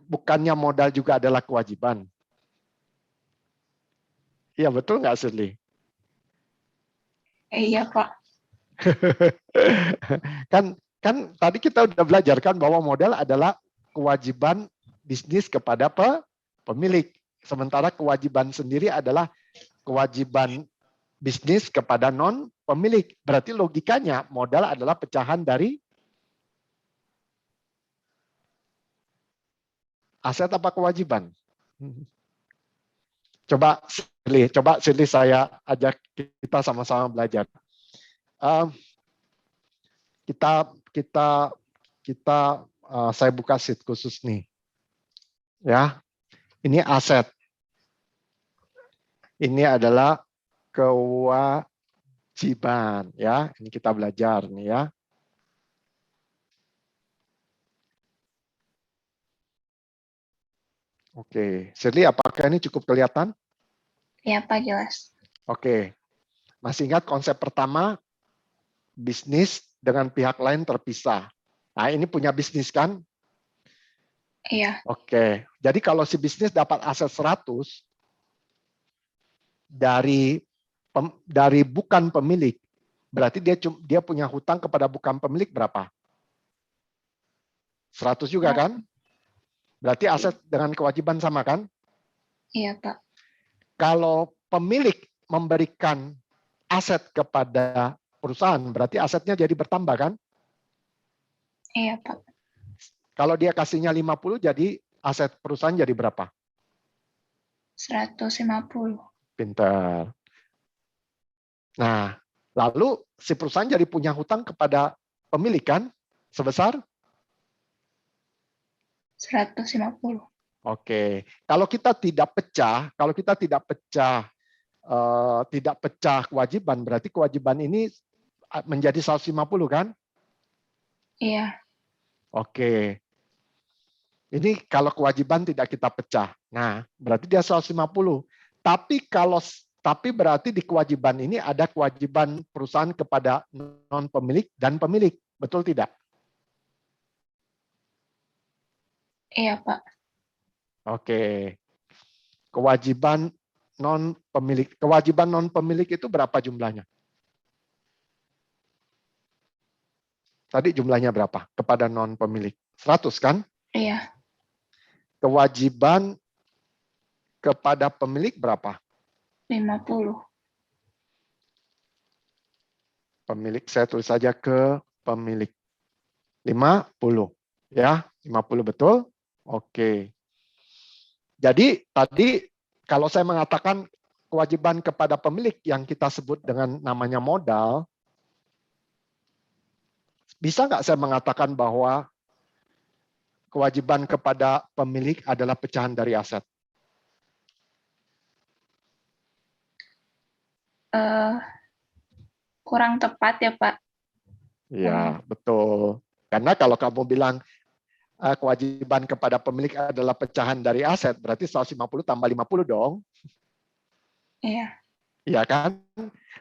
Bukannya modal juga adalah kewajiban. Iya, betul nggak, Shirley? Iya, Pak. kan tadi kita udah belajar kan bahwa modal adalah kewajiban bisnis kepada pemilik. Sementara kewajiban sendiri adalah kewajiban bisnis kepada non pemilik. Berarti logikanya modal adalah pecahan dari aset apa kewajiban? Coba Shirley saya ajak kita sama-sama belajar. Saya buka sheet khusus nih. Ya. Ini aset. Ini adalah kewajiban ya. Ini kita belajar nih ya. Oke, Shirley, apakah ini cukup kelihatan? Iya, Pak, jelas. Oke. Masih ingat konsep pertama, bisnis dengan pihak lain terpisah. Nah, ini punya bisnis kan? Iya. Oke. Jadi kalau si bisnis dapat aset 100 dari bukan pemilik, berarti dia punya hutang kepada bukan pemilik berapa? 100 juga kan? Berarti aset dengan kewajiban sama kan? Iya, Pak. Kalau pemilik memberikan aset kepada perusahaan, berarti asetnya jadi bertambah kan? Iya, Pak. Kalau dia kasihnya 50, jadi aset perusahaan jadi berapa? 150. Pintar. Nah, lalu si perusahaan jadi punya hutang kepada pemilik kan? Sebesar? 150. Oke. Kalau kita tidak pecah kewajiban, berarti kewajiban ini menjadi 150 kan? Iya. Oke. Ini kalau kewajiban tidak kita pecah. Nah, berarti dia 150. Tapi berarti di kewajiban ini ada kewajiban perusahaan kepada non pemilik dan pemilik. Betul tidak? Iya, Pak. Oke. Kewajiban non pemilik itu berapa jumlahnya? Tadi jumlahnya berapa kepada non pemilik? 100 kan? Iya. Kewajiban kepada pemilik berapa? 50. Pemilik, saya tulis saja ke pemilik. 50. Ya, 50 betul? Oke. Jadi tadi kalau saya mengatakan kewajiban kepada pemilik yang kita sebut dengan namanya modal, bisa nggak saya mengatakan bahwa kewajiban kepada pemilik adalah pecahan dari aset? Kurang tepat ya, Pak. Ya, betul. Karena kalau kamu bilang kewajiban kepada pemilik adalah pecahan dari aset, berarti 150 tambah 50 dong. Iya. Iya kan?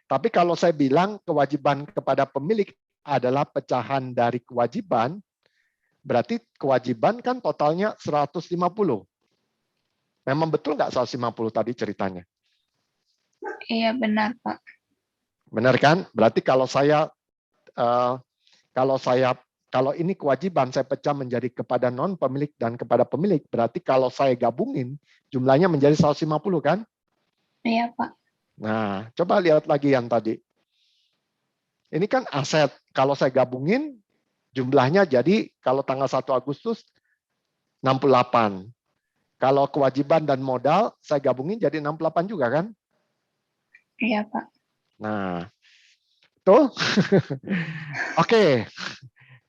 Tapi kalau saya bilang kewajiban kepada pemilik adalah pecahan dari kewajiban, berarti kewajiban kan totalnya 150. Memang betul nggak 150 tadi ceritanya? Iya, benar, Pak. Benar kan? Berarti kalau ini kewajiban saya pecah menjadi kepada non pemilik dan kepada pemilik, berarti kalau saya gabungin jumlahnya menjadi 150 kan? Iya, Pak. Nah, coba lihat lagi yang tadi. Ini kan aset. Kalau saya gabungin jumlahnya jadi kalau tanggal 1 Agustus 68. Kalau kewajiban dan modal saya gabungin jadi 68 juga kan? Iya, Pak. Nah, tuh. Oke.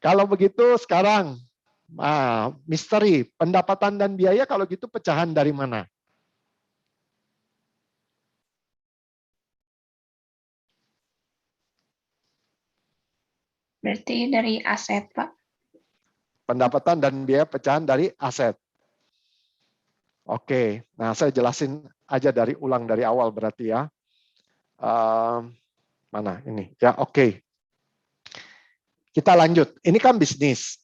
Kalau begitu sekarang misteri pendapatan dan biaya kalau gitu pecahan dari mana? Berarti dari aset, Pak. Pendapatan dan biaya pecahan dari aset. Oke, nah saya jelasin aja ulang dari awal berarti ya. Mana ini? Ya, oke. Kita lanjut. Ini kan bisnis.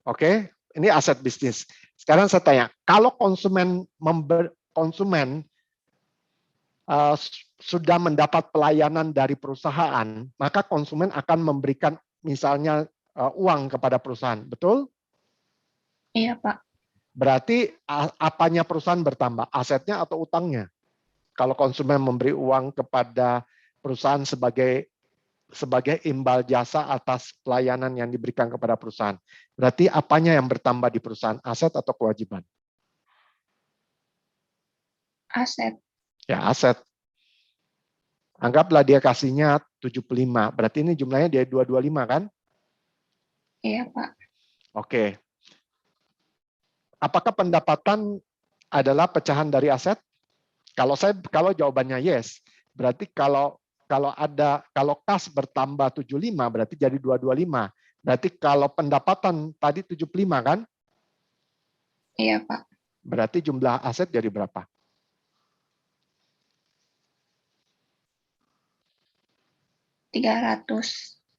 Oke, ini aset bisnis. Sekarang saya tanya, kalau konsumen sudah mendapat pelayanan dari perusahaan, maka konsumen akan memberikan misalnya uang kepada perusahaan, betul? Iya, Pak. Berarti apanya perusahaan bertambah, asetnya atau utangnya? Kalau konsumen memberi uang kepada perusahaan sebagai imbal jasa atas pelayanan yang diberikan kepada perusahaan, berarti apanya yang bertambah di perusahaan, aset atau kewajiban? Aset. Ya, aset. Anggaplah dia kasihnya 75, berarti ini jumlahnya dia 225 kan? Iya, Pak. Oke. Apakah pendapatan adalah pecahan dari aset? Kalau jawabannya yes, berarti kalau kas bertambah 75 berarti jadi 225. Berarti kalau pendapatan tadi 75 kan? Iya, Pak. Berarti jumlah aset jadi berapa? $300.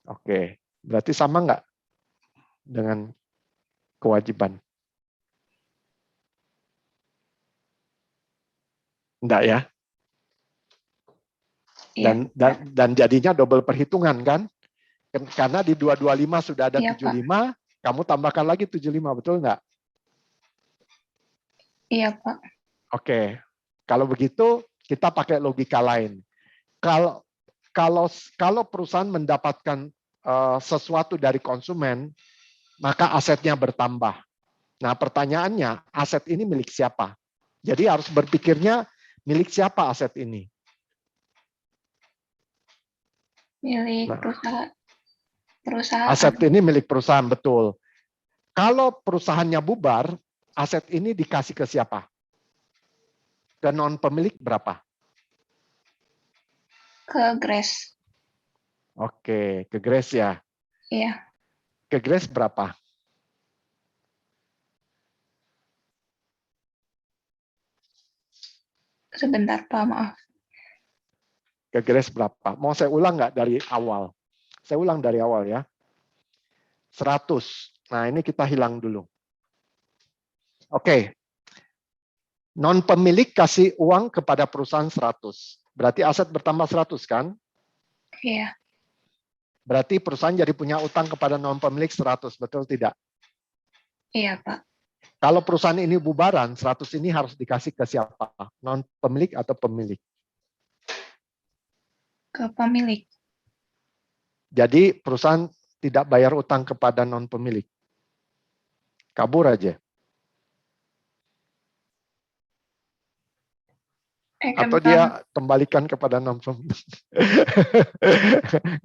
Oke. Berarti sama nggak dengan kewajiban? Enggak ya? Iya, Dan jadinya double perhitungan kan? Karena di 225 sudah ada iya, 75, kamu tambahkan lagi 75, betul nggak? Iya, Pak. Oke. Kalau begitu kita pakai logika lain. Kalau perusahaan mendapatkan sesuatu dari konsumen, maka asetnya bertambah. Nah, pertanyaannya, aset ini milik siapa? Jadi harus berpikirnya milik siapa aset ini? Milik perusahaan. Aset ini milik perusahaan, betul. Kalau perusahaannya bubar, aset ini dikasih ke siapa? Ke non pemilik berapa? Ke Grace. Oke, ke Grace ya. Iya. Ke Grace berapa? Sebentar, Pak, maaf. Ke Grace berapa? Mau saya ulang nggak dari awal? Saya ulang dari awal ya. 100. Nah, ini kita hilang dulu. Oke. Non pemilik kasih uang kepada perusahaan 100. Berarti aset bertambah 100 kan? Iya. Berarti perusahaan jadi punya utang kepada non pemilik 100, betul tidak? Iya, Pak. Kalau perusahaan ini bubaran, 100 ini harus dikasih ke siapa? Non pemilik atau pemilik? Ke pemilik. Jadi perusahaan tidak bayar utang kepada non pemilik. Kabur aja. Atau dia kembalikan kepada non pemilik.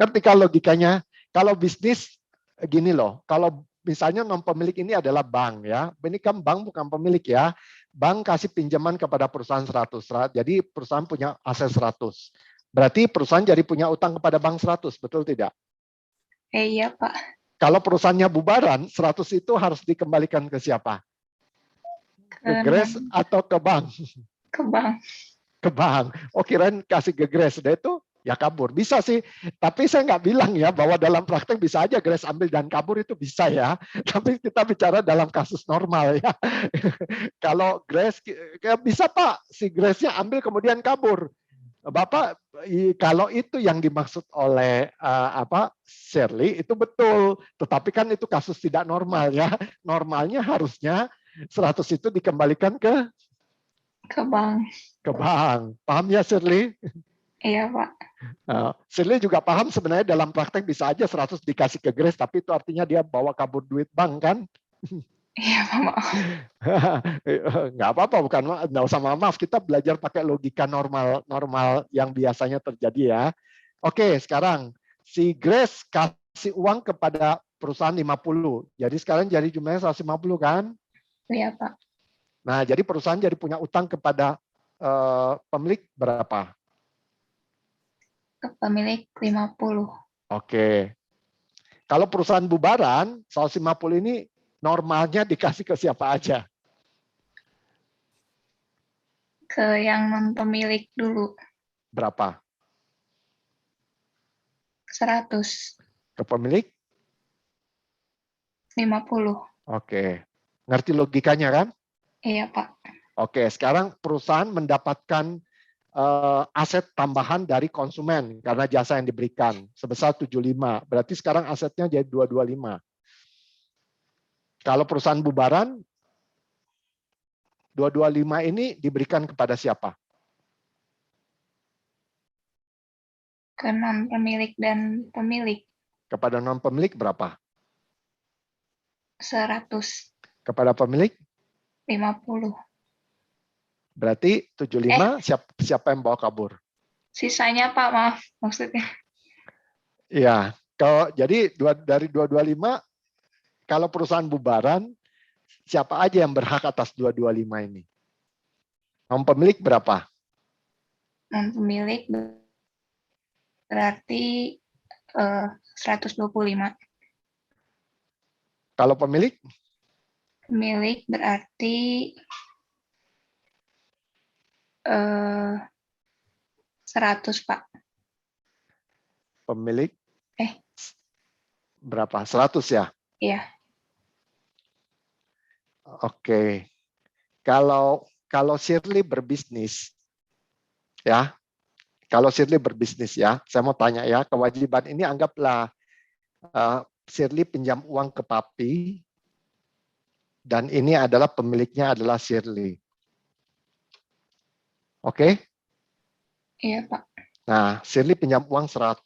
Ngerti kalau logikanya? Kalau bisnis gini loh, kalau misalnya non pemilik ini adalah bank ya, ini kan bank bukan pemilik ya, bank kasih pinjaman kepada perusahaan 100, jadi perusahaan punya aset 100. Berarti perusahaan jadi punya utang kepada bank 100, betul tidak? Iya Pak. Kalau perusahaannya bubaran, 100 itu harus dikembalikan ke siapa? Ke Grace atau ke bank? Ke bank. Ke bank. Oh kirain kasih ke Grace, deh itu ya kabur. Bisa sih, tapi saya nggak bilang ya bahwa dalam praktek bisa aja Grace ambil dan kabur, itu bisa ya. Tapi kita bicara dalam kasus normal ya. Kalau Grace, bisa Pak, si Grace-nya ambil kemudian kabur. Bapak, kalau itu yang dimaksud oleh Shirley itu betul, tetapi kan itu kasus tidak normal ya. Normalnya harusnya 100 itu dikembalikan ke bank. Ke bank. Paham ya Shirley? Iya Pak. Shirley juga paham sebenarnya dalam praktek bisa aja 100 dikasih ke Grace, tapi itu artinya dia bawa kabur duit bank kan? Iya Pak, maaf. Nggak apa-apa, bukan, nggak usah maaf, kita belajar pakai logika normal yang biasanya terjadi ya. Oke, sekarang si Grace kasih uang kepada perusahaan 50, jadi sekarang jadi jumlahnya 150 kan? Iya Pak. Nah, jadi perusahaan jadi punya utang kepada pemilik berapa? Ke pemilik 50. Oke. Kalau perusahaan bubaran, 150 ini normalnya dikasih ke siapa aja? Ke yang non pemilik dulu. Berapa? 100. Ke pemilik? 50. Oke. Ngerti logikanya kan? Iya Pak. Oke, sekarang perusahaan mendapatkan aset tambahan dari konsumen karena jasa yang diberikan sebesar 75. Berarti sekarang asetnya jadi 225. Kalau perusahaan bubaran, 225 ini diberikan kepada siapa? Ke non pemilik dan pemilik. Kepada non pemilik berapa? 100. Kepada pemilik? 50. Berarti 75 siapa yang bawa kabur? Sisanya Pak, maaf maksudnya. Iya, jadi dari 225, kalau perusahaan bubaran, siapa aja yang berhak atas 225 ini? Non pemilik berapa? Non pemilik berarti 125. Kalau pemilik? Pemilik berarti 100 Pak. Pemilik? Berapa? 100 ya? Iya. Oke. Kalau Shirley berbisnis, ya, kalau Shirley berbisnis ya, saya mau tanya ya, kewajiban ini anggaplah Shirley pinjam uang ke papi, dan ini adalah pemiliknya adalah Shirley. Oke? Iya Pak. Nah, Shirley pinjam uang 100.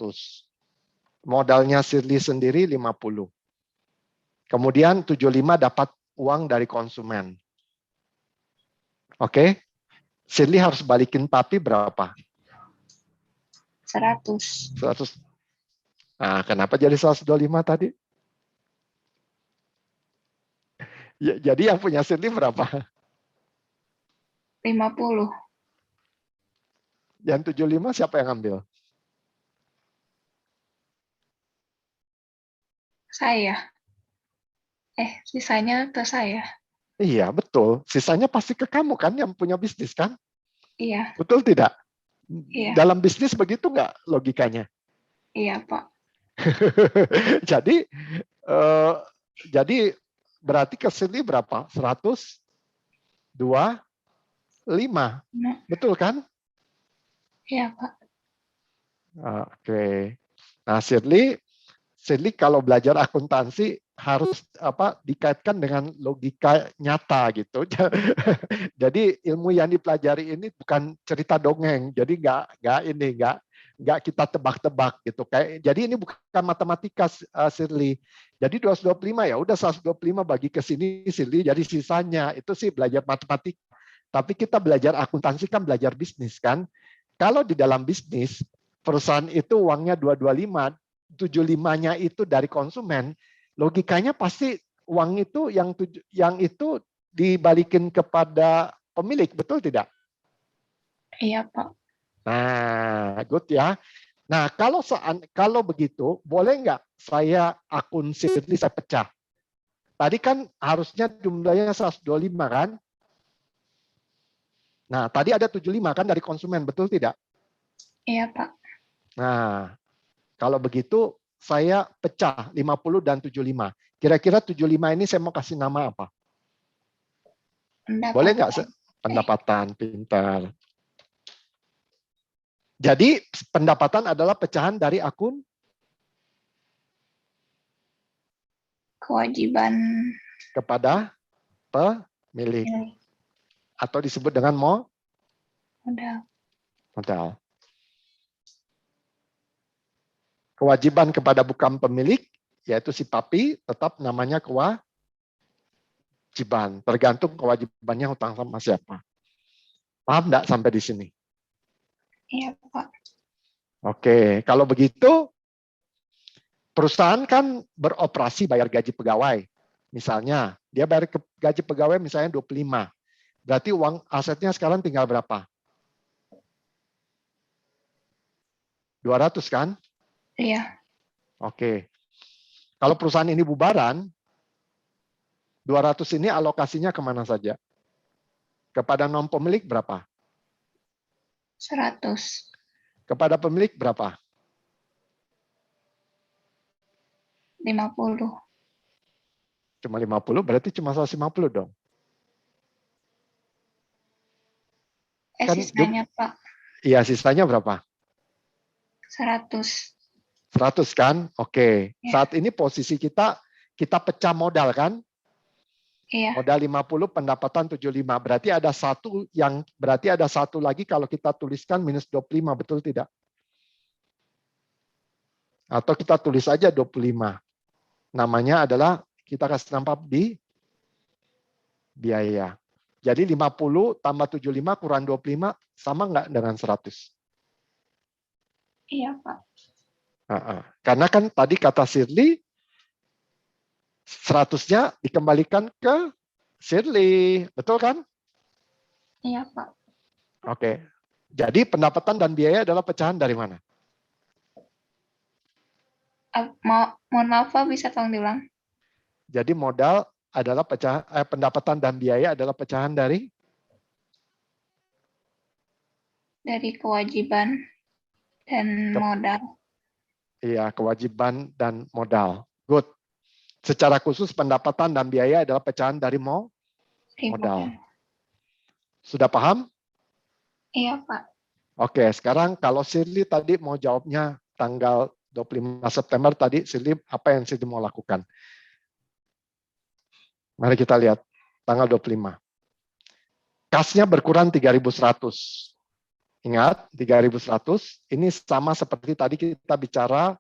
Modalnya Shirley sendiri 50. Kemudian 75 dapat uang dari konsumen. Oke? Shirley harus balikin papi berapa? 100. 100. Nah, kenapa jadi 125 tadi? Ya, jadi yang punya Shirley berapa? 50. Yang 75 siapa yang ambil? Saya. Sisanya ke saya. Iya, betul. Sisanya pasti ke kamu kan yang punya bisnis kan? Iya. Betul tidak? Iya. Dalam bisnis begitu nggak logikanya? Iya Pak. Jadi berarti ke sini berapa? 100, 2, 5. Betul kan? Iya Pak. Oke. Nah, Shirley kalau belajar akuntansi harus dikaitkan dengan logika nyata gitu. Jadi ilmu yang dipelajari ini bukan cerita dongeng. Jadi nggak kita tebak-tebak gitu. Jadi ini bukan matematika, Shirley. Jadi 225 ya udah 125 bagi ke sini Shirley, jadi sisanya itu sih belajar matematika. Tapi kita belajar akuntansi kan belajar bisnis kan. Kalau di dalam bisnis, perusahaan itu uangnya 225, 75-nya itu dari konsumen, logikanya pasti uang itu yang itu dibalikin kepada pemilik, betul tidak? Iya, Pak. Nah, good ya. Nah, kalau begitu, boleh nggak saya akun Shirley saya pecah? Tadi kan harusnya jumlahnya 125 kan? Nah, tadi ada 75 kan dari konsumen, betul tidak? Iya, Pak. Nah, kalau begitu saya pecah 50 dan 75. Kira-kira 75 ini saya mau kasih nama apa? Boleh nggak? Pendapatan, pintar. Jadi pendapatan adalah pecahan dari akun Kewajiban kepada pemilik atau disebut dengan modal. Kewajiban kepada bukan pemilik, yaitu si papi, tetap namanya kewajiban. Tergantung kewajibannya hutang sama siapa. Paham enggak sampai di sini? Iya, Pak. Oke, kalau begitu, perusahaan kan beroperasi bayar gaji pegawai. Misalnya, dia bayar gaji pegawai misalnya 25. Berarti uang asetnya sekarang tinggal berapa? 200 kan? Iya. Oke. Kalau perusahaan ini bubaran, 200 ini alokasinya kemana saja? Kepada non pemilik berapa? 100. Kepada pemilik berapa? 50. Cuma 50, berarti cuma 150 dong. Kan, Sisanya, Pak. Iya, sisanya berapa? 100. 100 kan? Oke. Ya. Saat ini posisi kita pecah modal kan? Iya. Modal 50, pendapatan 75. Berarti ada satu lagi kalau kita tuliskan minus 25, betul tidak? Atau kita tulis aja 25. Namanya adalah kita kasih nama di biaya. Jadi 50 tambah 75 kurang 25 sama nggak dengan 100? Iya, Pak. Karena kan tadi kata Shirley 100-nya dikembalikan ke Shirley, betul kan? Iya, Pak. Oke. Jadi pendapatan dan biaya adalah pecahan dari mana? Mohon maaf, Pak, bisa tolong diulang? Jadi modal adalah pendapatan dan biaya adalah pecahan dari kewajiban dan modal. Iya, kewajiban dan modal. Good. Secara khusus pendapatan dan biaya adalah pecahan dari modal. Sudah paham? Iya, Pak. Oke, sekarang kalau Shirley tadi mau jawabnya tanggal 25 September tadi, Shirley apa yang Shirley mau lakukan? Mari kita lihat tanggal 25. Kasnya berkurang 3.100. Ingat, 3.100 ini sama seperti tadi kita bicara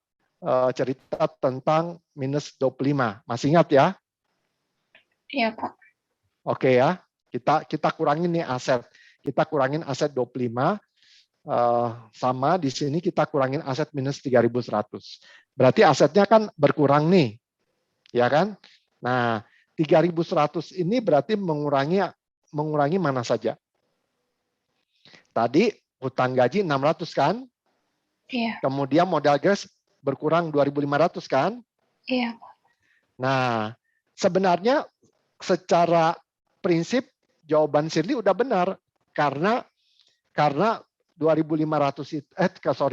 cerita tentang minus 25. Masih ingat ya? Iya, Pak. Oke ya. Kita kurangin nih aset. Kita kurangin aset 25 sama di sini kita kurangin aset minus 3.100. Berarti asetnya kan berkurang nih. Ya kan? Nah, 3.100 ini berarti mengurangi mana saja? Tadi hutang gaji 600 kan? Iya. Kemudian modal gas berkurang 2.500 kan? Iya. Nah, sebenarnya secara prinsip jawaban Shirley udah benar karena 2.500 itu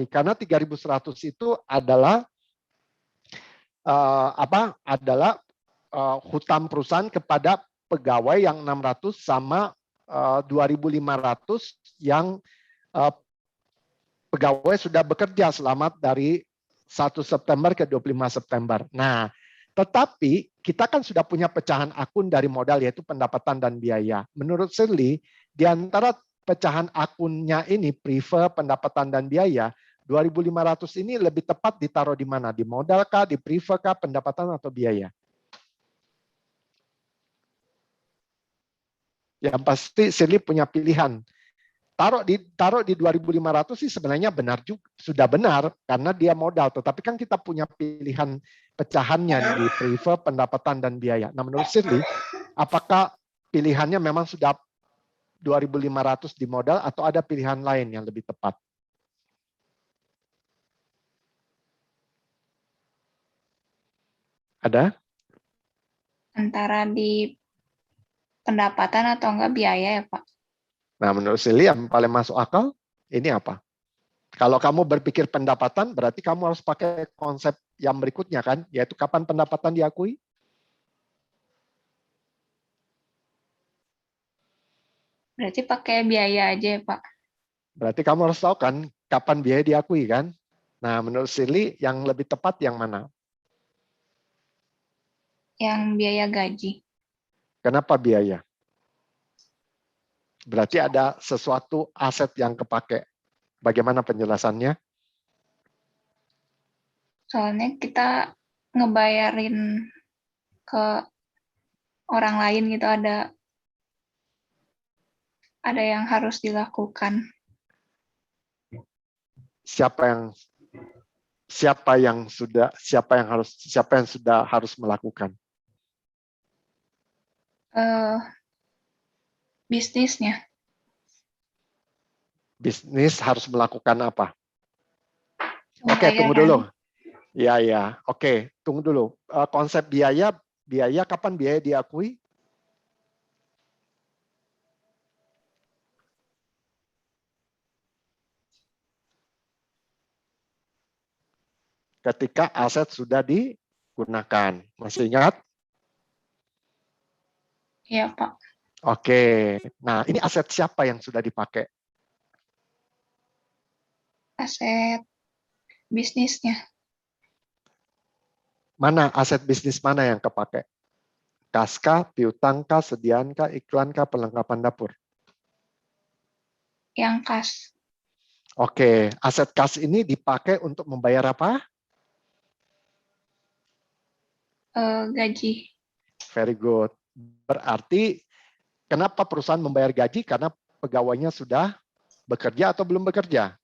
karena 3.100 itu adalah hutang perusahaan kepada pegawai yang 600 sama 2.500 yang pegawai sudah bekerja selama dari 1 September ke 25 September. Nah, tetapi kita kan sudah punya pecahan akun dari modal yaitu pendapatan dan biaya. Menurut Shirley, di antara pecahan akunnya ini prefer pendapatan dan biaya, 2.500 ini lebih tepat ditaruh di mana? Di modal kah, di prefer kah, pendapatan atau biaya? Yang pasti Shirley punya pilihan. Taruh di 2.500 sih sebenarnya benar juga, sudah benar karena dia modal. Tetapi kan kita punya pilihan pecahannya di prefer, pendapatan, dan biaya. Nah, menurut Shirley, apakah pilihannya memang sudah 2.500 di modal atau ada pilihan lain yang lebih tepat? Ada? Antara di pendapatan atau enggak biaya ya, Pak? Nah, menurut Shirley yang paling masuk akal ini apa? Kalau kamu berpikir pendapatan, berarti kamu harus pakai konsep yang berikutnya kan, yaitu kapan pendapatan diakui? Berarti pakai biaya aja ya, Pak? Berarti kamu harus tahu kan kapan biaya diakui kan? Nah, menurut Shirley yang lebih tepat yang mana? Yang biaya gaji. Kenapa biaya? Berarti ada sesuatu aset yang kepake. Bagaimana penjelasannya? Soalnya kita ngebayarin ke orang lain gitu, ada yang harus dilakukan. Siapa yang sudah harus melakukan? Bisnisnya. Bisnis harus melakukan apa? Oke, Pembayaran. tunggu dulu. Ya. Oke, tunggu dulu. Konsep biaya kapan biaya diakui? Ketika aset sudah digunakan. Masih ingat? Iya, Pak. Oke. Nah, ini aset siapa yang sudah dipakai? Aset bisnisnya. Mana aset bisnis mana yang kepake? Kas kah, piutang kah, sediaan kah, iklan kah, perlengkapan dapur? Yang kas. Oke, aset kas ini dipakai untuk membayar apa? Gaji. Very good. Berarti kenapa perusahaan membayar gaji? Karena pegawainya sudah bekerja atau belum bekerja?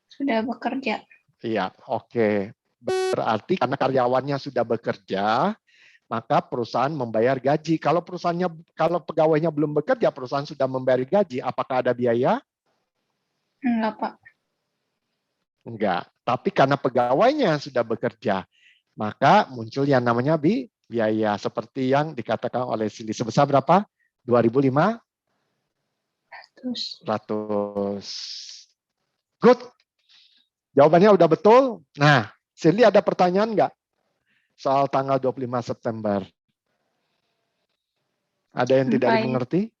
Sudah bekerja. Iya, oke. Berarti karena karyawannya sudah bekerja, maka perusahaan membayar gaji. Kalau pegawainya belum bekerja, perusahaan sudah membayar gaji, apakah ada biaya? Enggak, Pak. Enggak. Tapi karena pegawainya sudah bekerja, maka muncul yang namanya biaya. Seperti yang dikatakan oleh Cindy. Sebesar berapa? 2.500. Good. Jawabannya udah betul. Nah, Cindy ada pertanyaan enggak soal tanggal 25 September? Ada yang tidak dimengerti?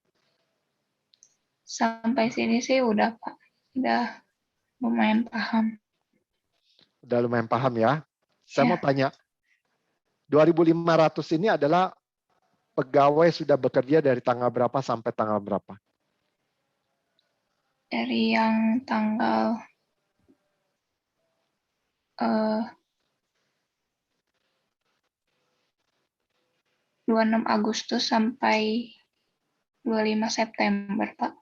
Sampai sini sih udah, Pak. Udah lumayan paham. Udah lumayan paham ya. Saya Ya. mau tanya, 2.500 ini adalah pegawai sudah bekerja dari tanggal berapa sampai tanggal berapa? Dari yang tanggal 26 Agustus sampai 25 September, Pak.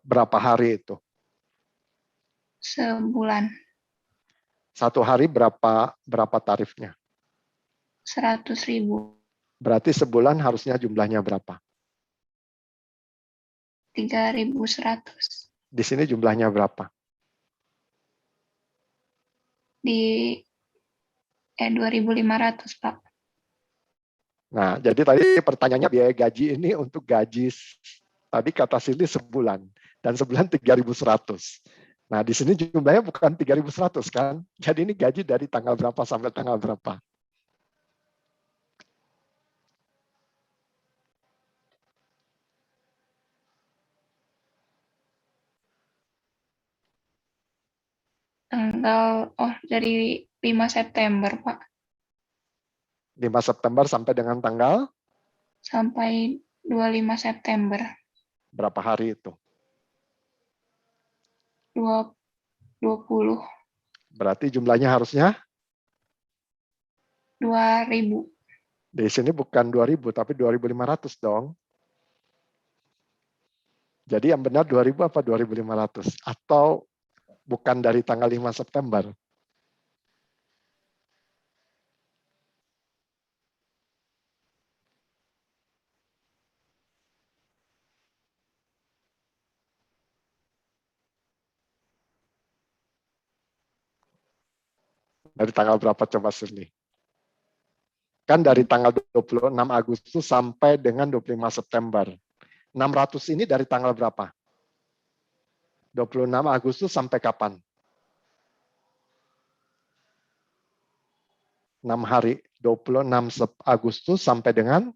Berapa hari itu? Sebulan. Satu hari berapa tarifnya? 100.000. Berarti sebulan harusnya jumlahnya berapa? 3.100. Di sini jumlahnya berapa? Di 2.500, Pak. Nah, jadi tadi pertanyaannya biaya gaji ini untuk gaji tadi kata Cindy sebulan dan sebulan 3.100. Nah, di sini jumlahnya bukan 3.100 kan? Jadi ini gaji dari tanggal berapa sampai tanggal berapa? Dari 5 September, Pak. 5 September sampai dengan tanggal? Sampai 25 September. Berapa hari itu? 20. Berarti jumlahnya harusnya? 2.000. Di sini bukan 2.000, tapi 2.500 dong. Jadi yang benar 2.000 apa 2.500? Atau bukan dari tanggal 5 September? Dari tanggal berapa coba Shirley? Kan dari tanggal 26 Agustus sampai dengan 25 September. 600 ini dari tanggal berapa? 26 Agustus sampai kapan? 6 hari. 26 Agustus sampai dengan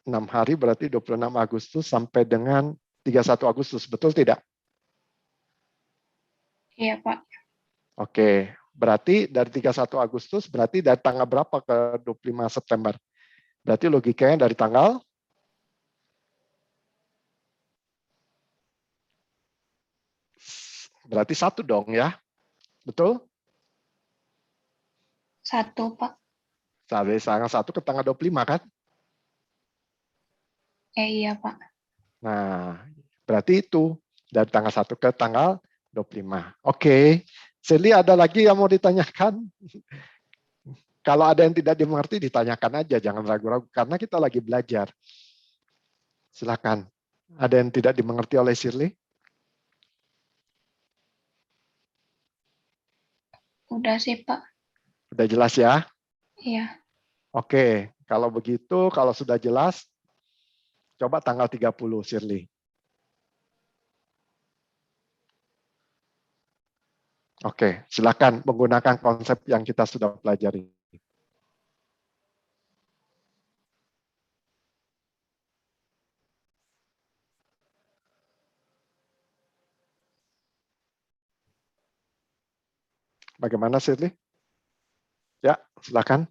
6 hari berarti 26 Agustus sampai dengan 31 Agustus. Betul tidak? Iya, Pak. Oke. Berarti dari 31 Agustus berarti dari tanggal berapa ke 25 September? Berarti logikanya dari tanggal berarti 1 dong ya. Betul? 1, Pak. Dari tanggal 1 ke tanggal 25 kan? Iya, Pak. Nah, berarti itu dari tanggal 1 ke tanggal 25. Oke. Shirley, ada lagi yang mau ditanyakan? Kalau ada yang tidak dimengerti, ditanyakan aja. Jangan ragu-ragu, karena kita lagi belajar. Silakan. Ada yang tidak dimengerti oleh Shirley? Udah sih, Pak. Udah jelas ya? Iya. Oke. Kalau begitu, kalau sudah jelas, coba tanggal 30, Shirley. Oke, silakan menggunakan konsep yang kita sudah pelajari. Bagaimana, Shirley? Ya, silakan.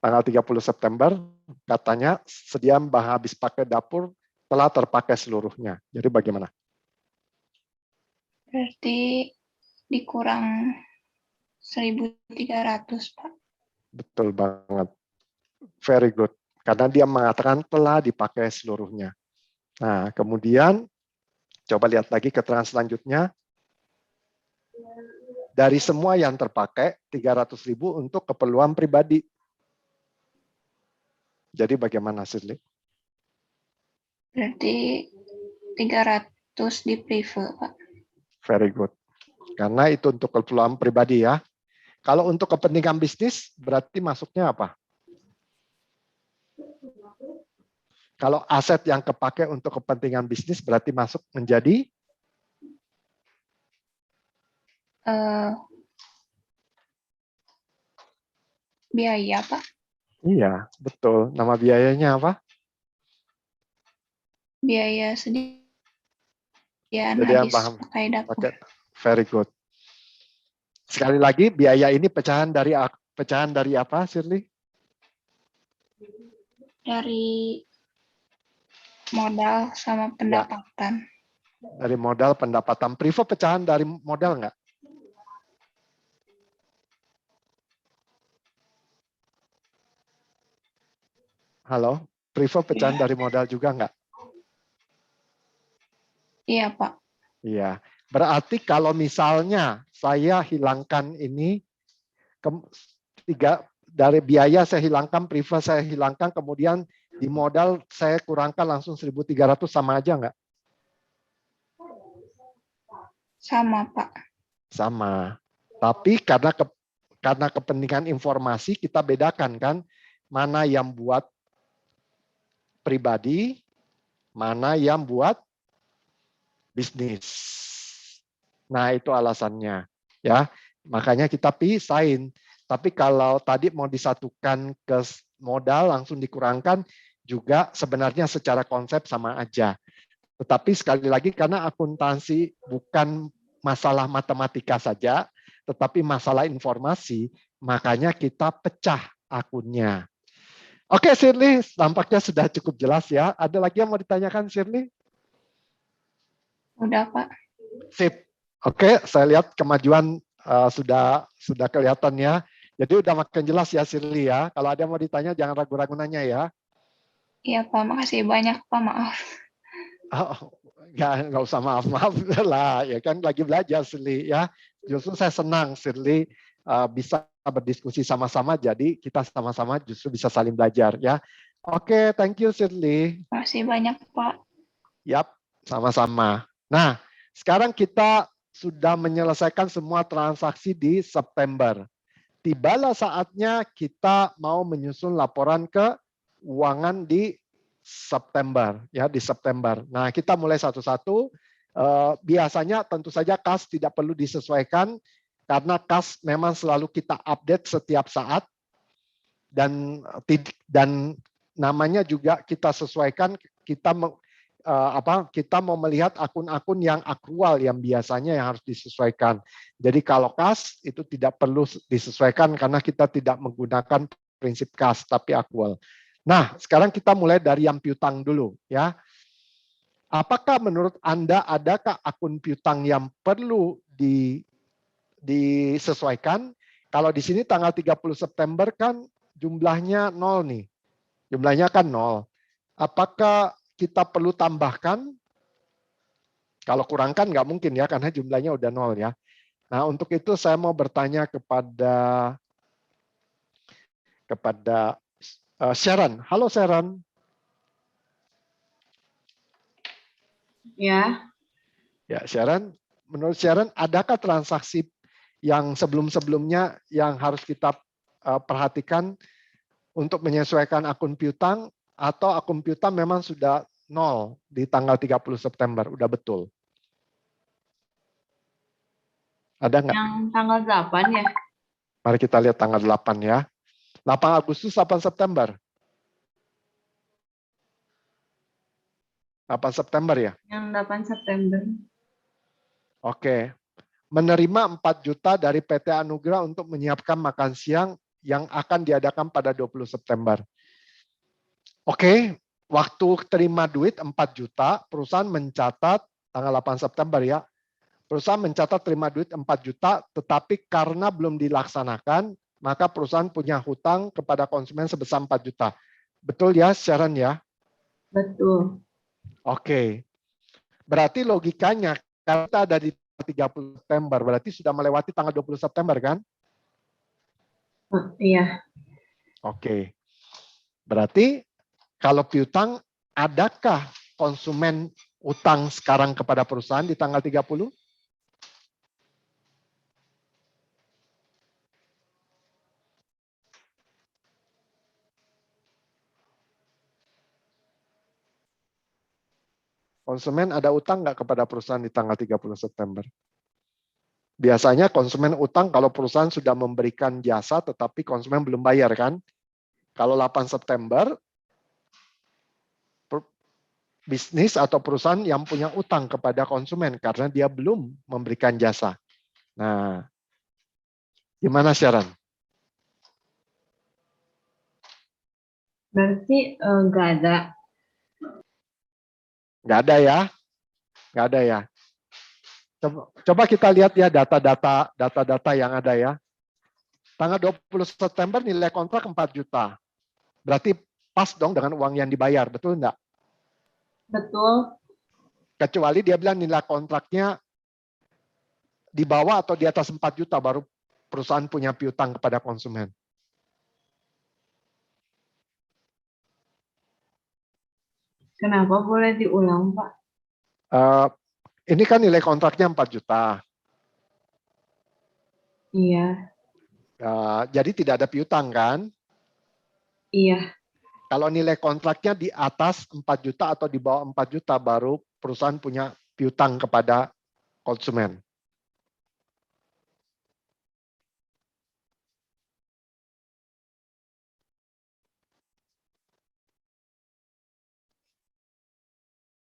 Tanggal 30 September, katanya sediam bahan habis pakai dapur telah terpakai seluruhnya. Jadi bagaimana? Berarti dikurang 1.300, Pak. Betul banget. Very good. Karena dia mengatakan telah dipakai seluruhnya. Nah, kemudian coba lihat lagi keterangan selanjutnya. Dari semua yang terpakai, 300.000 untuk keperluan pribadi. Jadi bagaimana, Shirley? Berarti 300 di prive, Pak. Very good. Karena itu untuk keperluan pribadi ya. Kalau untuk kepentingan bisnis, berarti masuknya apa? Kalau aset yang kepakai untuk kepentingan bisnis, berarti masuk menjadi? Biaya, Pak. Iya, betul. Nama biayanya apa? Biaya sediaan Jadi habis pakai dapur. Very good. Sekali lagi, biaya ini pecahan dari apa, Shirley? Dari modal sama pendapatan. Ya. Dari modal, pendapatan. Privo pecahan dari modal nggak? Halo? Privo pecahan dari modal juga nggak? Iya, Pak. Iya. Berarti kalau misalnya saya hilangkan ini, dari biaya saya hilangkan, priva saya hilangkan, kemudian di modal saya kurangkan langsung 1.300, sama aja nggak? Sama, Pak. Sama. Tapi karena kepentingan informasi kita bedakan kan, mana yang buat pribadi, mana yang buat bisnis. Nah, itu alasannya ya. Makanya kita pisahin. Tapi kalau tadi mau disatukan ke modal langsung dikurangkan juga sebenarnya secara konsep sama aja. Tetapi sekali lagi karena akuntansi bukan masalah matematika saja, tetapi masalah informasi, makanya kita pecah akunnya. Oke, Shirley, tampaknya sudah cukup jelas ya. Ada lagi yang mau ditanyakan, Shirley? Udah, Pak. Sip. Oke, saya lihat kemajuan sudah kelihatan ya. Jadi udah makin jelas ya Shirley ya. Kalau ada yang mau ditanya jangan ragu-ragu nanya ya. Iya Pak, makasih banyak Pak, maaf. Oh, nggak usah maaf-maaf lah, ya kan lagi belajar Shirley ya. Justru saya senang Shirley bisa berdiskusi sama-sama, jadi kita sama-sama justru bisa saling belajar ya. Oke, thank you Shirley. Makasih banyak Pak. Yap, sama-sama. Nah, sekarang kita sudah menyelesaikan semua transaksi di September. Tibalah saatnya kita mau menyusun laporan keuangan di September, ya di September. Nah, kita mulai satu-satu. Biasanya tentu saja kas tidak perlu disesuaikan karena kas memang selalu kita update setiap saat dan namanya juga kita sesuaikan. Kita mau melihat akun-akun yang akrual yang biasanya yang harus disesuaikan. Jadi kalau kas itu tidak perlu disesuaikan karena kita tidak menggunakan prinsip kas tapi akrual. Nah, sekarang kita mulai dari yang piutang dulu ya. Apakah menurut Anda adakah akun piutang yang perlu disesuaikan? Kalau di sini tanggal 30 September kan jumlahnya 0 nih. Jumlahnya kan 0. Apakah kita perlu tambahkan? Kalau kurangkan nggak mungkin ya, karena jumlahnya udah 0 ya. Nah, untuk itu saya mau bertanya kepada Sharon. Halo Sharon. Ya. Ya, Sharon. Menurut Sharon, adakah transaksi yang sebelum-sebelumnya yang harus kita perhatikan untuk menyesuaikan akun piutang? Atau akun piutang memang sudah 0 di tanggal 30 September, udah betul? Ada nggak? Yang tanggal 8 ya? Mari kita lihat tanggal 8 ya. 8 Agustus, 8 September? 8 September ya? Yang 8 September. Oke. Menerima 4 juta dari PT Anugrah untuk menyiapkan makan siang yang akan diadakan pada 20 September. Oke, waktu terima duit 4 juta, perusahaan mencatat tanggal 8 September ya. Perusahaan mencatat terima duit 4 juta, tetapi karena belum dilaksanakan, maka perusahaan punya hutang kepada konsumen sebesar 4 juta. Betul ya, Sharon ya? Betul. Oke. Berarti logikanya, kalau kita ada di 30 September, berarti sudah melewati tanggal 20 September kan? Iya. Oke. Berarti kalau piutang, adakah konsumen utang sekarang kepada perusahaan di tanggal 30? Konsumen ada utang nggak kepada perusahaan di tanggal 30 September? Biasanya konsumen utang kalau perusahaan sudah memberikan jasa tetapi konsumen belum bayar kan? Kalau 8 September, bisnis atau perusahaan yang punya utang kepada konsumen karena dia belum memberikan jasa. Nah, gimana Sharon? Berarti nggak ada. Nggak ada ya? Nggak ada ya? Coba kita lihat ya data-data yang ada ya. Tanggal 20 September nilai kontrak 4 juta. Berarti pas dong dengan uang yang dibayar, betul enggak? Betul. Kecuali dia bilang nilai kontraknya di bawah atau di atas 4 juta baru perusahaan punya piutang kepada konsumen. Kenapa boleh diulang, Pak? Ini kan nilai kontraknya 4 juta. Iya. Jadi tidak ada piutang kan? Iya. Kalau nilai kontraknya di atas 4 juta atau di bawah 4 juta baru perusahaan punya piutang kepada konsumen.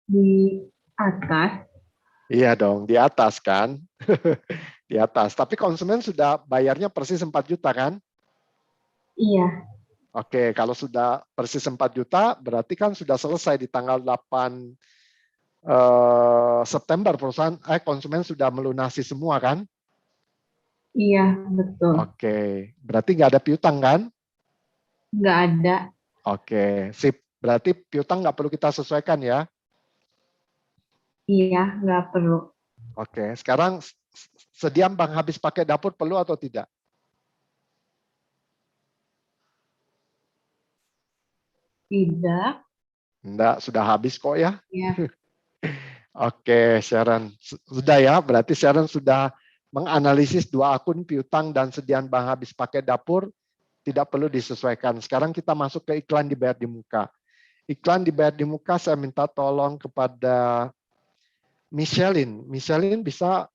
Di atas. Iya dong, di atas kan? Di atas. Tapi konsumen sudah bayarnya persis 4 juta kan? Iya. Oke, kalau sudah persis 4 juta, berarti kan sudah selesai di tanggal 8 September perusahaan konsumen sudah melunasi semua kan? Iya, betul. Oke, berarti nggak ada piutang kan? Nggak ada. Oke, sip. Berarti piutang nggak perlu kita sesuaikan ya. Iya, nggak perlu. Oke, sekarang sediam Bang habis pakai dapur perlu atau tidak? Tidak. Enggak, sudah habis kok ya. Ya. Oke, Sharon. Sudah ya, berarti Sharon sudah menganalisis dua akun piutang dan sediaan Bang habis pakai dapur tidak perlu disesuaikan. Sekarang kita masuk ke iklan dibayar di muka. Iklan dibayar di muka saya minta tolong kepada Michelin. Michelin bisa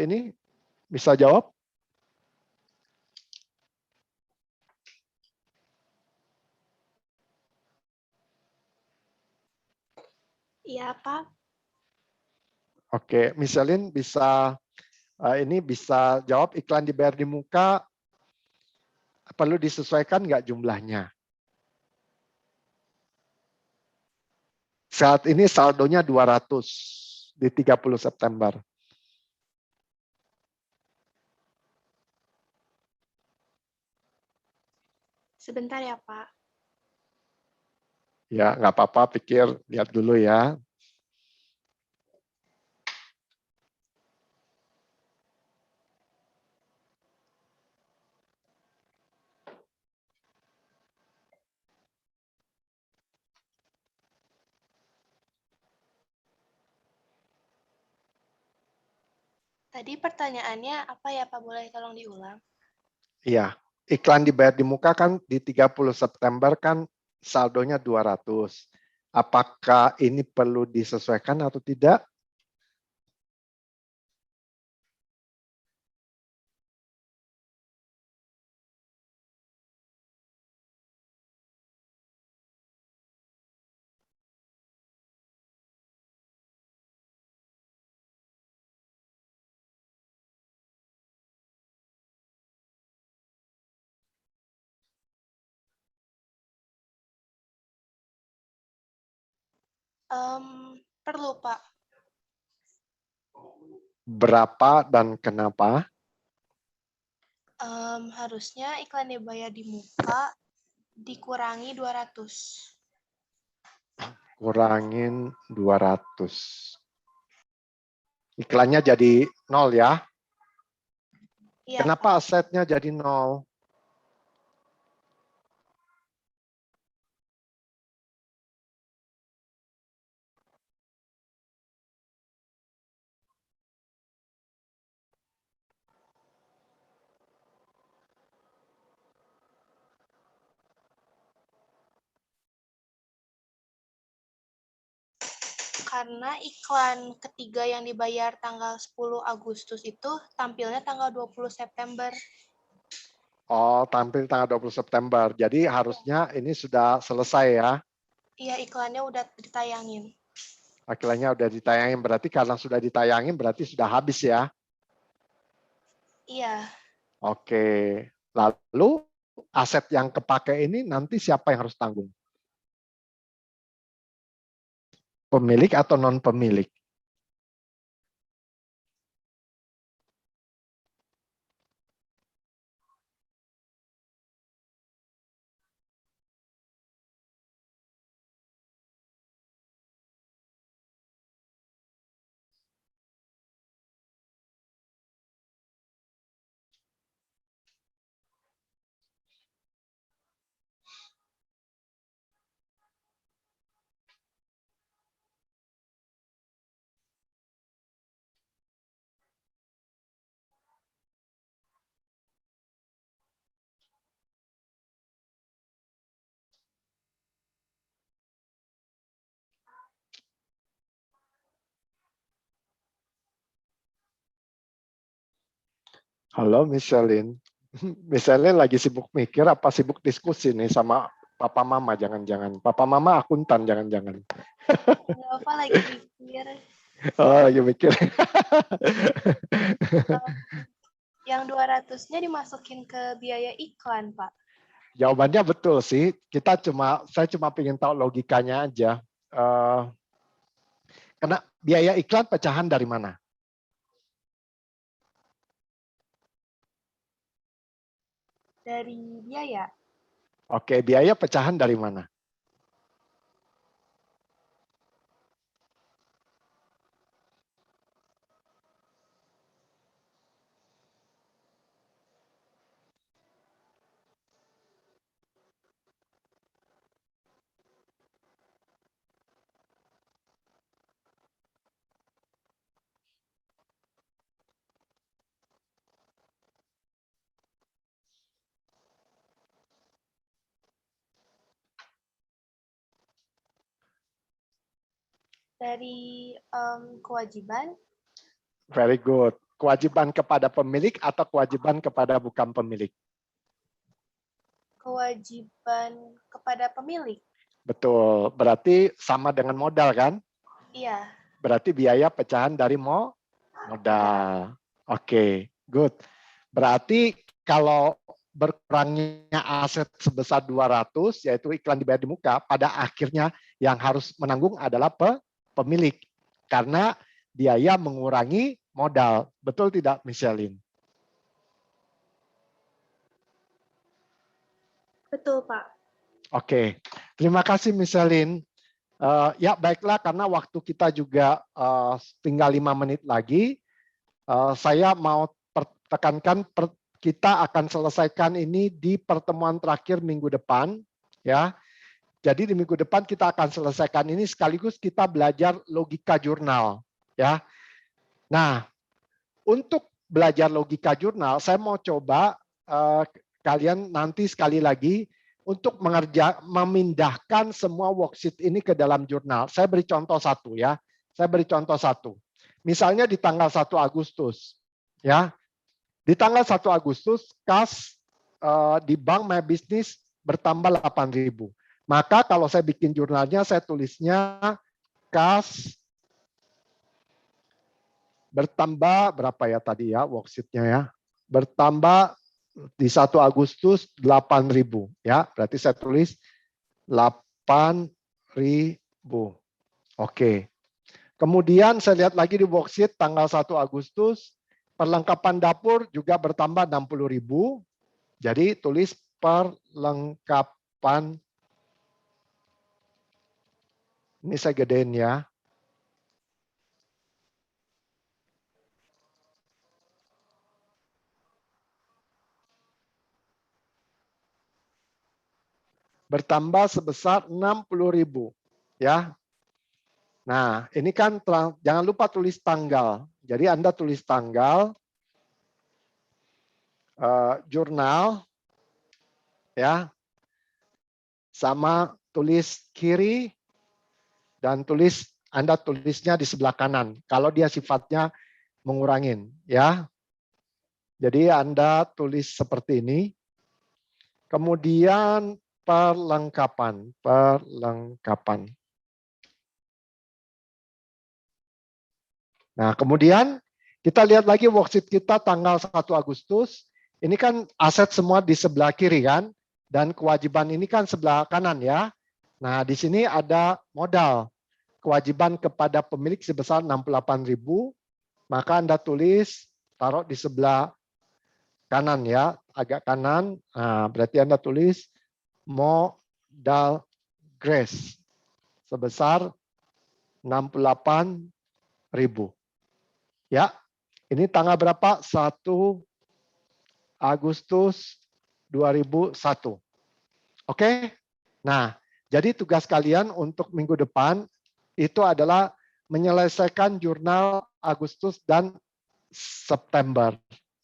ini bisa jawab? Iya, Pak. Oke, Michelin bisa ini bisa jawab iklan dibayar di muka perlu disesuaikan nggak jumlahnya? Saat ini saldonya 200 di 30 September. Sebentar ya, Pak. Ya, nggak apa-apa, pikir, lihat dulu ya. Tadi pertanyaannya apa ya, Pak? Boleh tolong diulang? Iya, iklan dibayar di muka kan di 30 September kan saldonya 200. Apakah ini perlu disesuaikan atau tidak? Perlu, Pak. Berapa dan kenapa? Harusnya iklan dibayar di muka dikurangi 200. Kurangin 200. Iklannya jadi 0 ya. Iya, Kenapa Pak. asetnya jadi 0? Karena iklan ketiga yang dibayar tanggal 10 Agustus itu tampilnya tanggal 20 September. Oh, tampil tanggal 20 September. Jadi harusnya ini sudah selesai ya. Iya, iklannya udah ditayangin. Iklannya udah ditayangin. Berarti karena sudah ditayangin berarti sudah habis ya. Iya, Oke. Lalu aset yang kepakai ini nanti siapa yang harus tanggung? Pemilik atau non-pemilik? Halo, Michelin. Michelin lagi sibuk mikir apa sibuk diskusi nih sama Papa Mama, jangan-jangan. Papa Mama akuntan, jangan-jangan. nggak apa lagi mikir. Oh, lagi mikir. Yang 200-nya dimasukin ke biaya iklan, Pak. Jawabannya betul sih. Saya cuma pengen tahu logikanya aja. Karena biaya iklan pecahan dari mana? Dari biaya. Oke, biaya pecahan dari mana? Dari kewajiban. Very good. Kewajiban kepada pemilik atau kewajiban kepada bukan pemilik? Kewajiban kepada pemilik. Betul. Berarti sama dengan modal kan? Iya. Berarti biaya pecahan dari modal. Oke, good. Berarti kalau berkurangnya aset sebesar 200, yaitu iklan dibayar di muka, pada akhirnya yang harus menanggung adalah pemilik. Karena biaya mengurangi modal. Betul tidak, Michelin? Betul, Pak. Oke, terima kasih Michelin. Ya baiklah, karena waktu kita juga tinggal 5 menit lagi, saya mau tekankan kita akan selesaikan ini di pertemuan terakhir minggu depan, ya. Jadi di minggu depan kita akan selesaikan ini sekaligus kita belajar logika jurnal, ya. Nah, untuk belajar logika jurnal, saya mau coba kalian nanti sekali lagi untuk memindahkan semua worksheet ini ke dalam jurnal. Saya beri contoh satu ya. Saya beri contoh satu. Misalnya di tanggal 1 Agustus, ya. Di tanggal 1 Agustus, kas di Bank My Business bertambah 8.000. Maka kalau saya bikin jurnalnya, saya tulisnya kas bertambah berapa ya tadi ya worksheet-nya ya. Bertambah di 1 Agustus 8.000 ya. Berarti saya tulis 8.000. Oke. Kemudian saya lihat lagi di worksheet tanggal 1 Agustus, perlengkapan dapur juga bertambah 60.000. Jadi tulis perlengkapan. Ini saya gedein ya. Bertambah sebesar 60.000 ya. Nah, ini kan jangan lupa tulis tanggal. Jadi Anda tulis tanggal, jurnal, ya, sama tulis kiri, dan Anda tulisnya di sebelah kanan. Kalau dia sifatnya mengurangin, ya. Jadi Anda tulis seperti ini. Kemudian perlengkapan. Nah, kemudian kita lihat lagi worksheet kita tanggal 1 Agustus. Ini kan aset semua di sebelah kiri kan, dan kewajiban ini kan sebelah kanan ya. Nah, di sini ada modal. Kewajiban kepada pemilik sebesar 68.000, maka Anda tulis, taruh di sebelah kanan ya, agak kanan. Nah, berarti Anda tulis modal grace sebesar 68.000. Ya, ini tanggal berapa? 1 Agustus 2001. Oke? Nah, jadi tugas kalian untuk minggu depan itu adalah menyelesaikan jurnal Agustus dan September.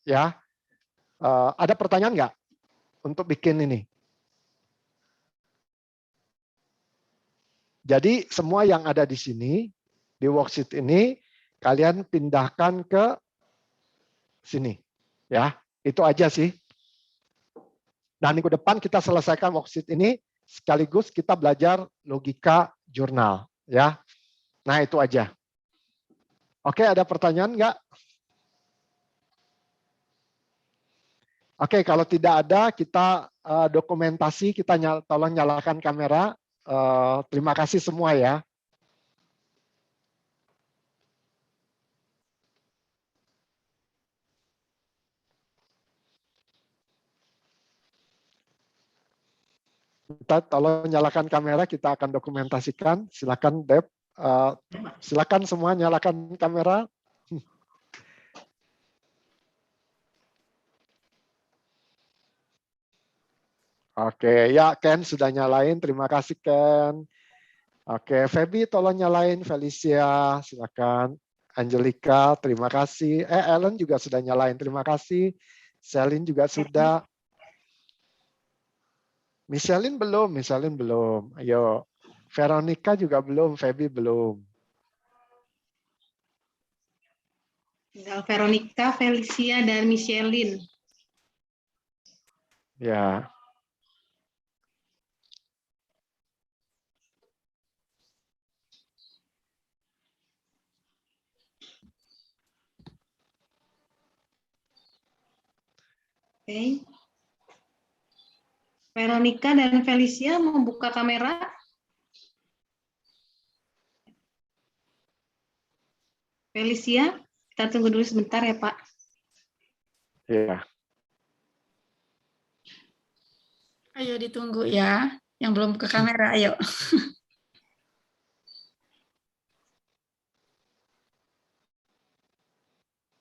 Ya, ada pertanyaan nggak untuk bikin ini? Jadi semua yang ada di sini, di worksheet ini, kalian pindahkan ke sini. Ya, itu aja sih. Dan minggu depan kita selesaikan worksheet ini, sekaligus kita belajar logika jurnal. Ya, nah itu aja. Oke, ada pertanyaan nggak? Oke, kalau tidak ada, kita dokumentasi, kita tolong nyalakan kamera. Terima kasih semua ya. Kita tolong nyalakan kamera, kita akan dokumentasikan. Silakan Deb, silakan semua nyalakan kamera. Oke, ya Ken sudah nyalain. Terima kasih Ken. Oke, Feby tolong nyalain. Felicia, silakan. Angelica, terima kasih. Ellen juga sudah nyalain. Terima kasih. Celine juga sudah. Michelin belum. Ayo. Veronica juga belum. Feby belum. Tinggal Veronica, Felicia, dan Michelin. Ya. Oke. Veronica dan Felicia mau buka kamera. Felicia, kita tunggu dulu sebentar ya, Pak. Ya. Ayo ditunggu ya. Yang belum buka kamera, ayo.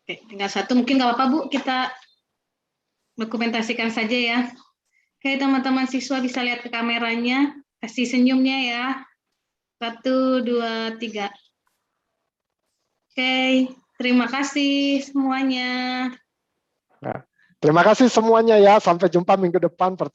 Oke, tinggal satu. Mungkin nggak apa-apa, Bu. Kita dokumentasikan saja ya. Oke, teman-teman siswa bisa lihat ke kameranya. Kasih senyumnya ya. 1, 2, 3. Oke, terima kasih semuanya. Nah, terima kasih semuanya ya. Sampai jumpa minggu depan.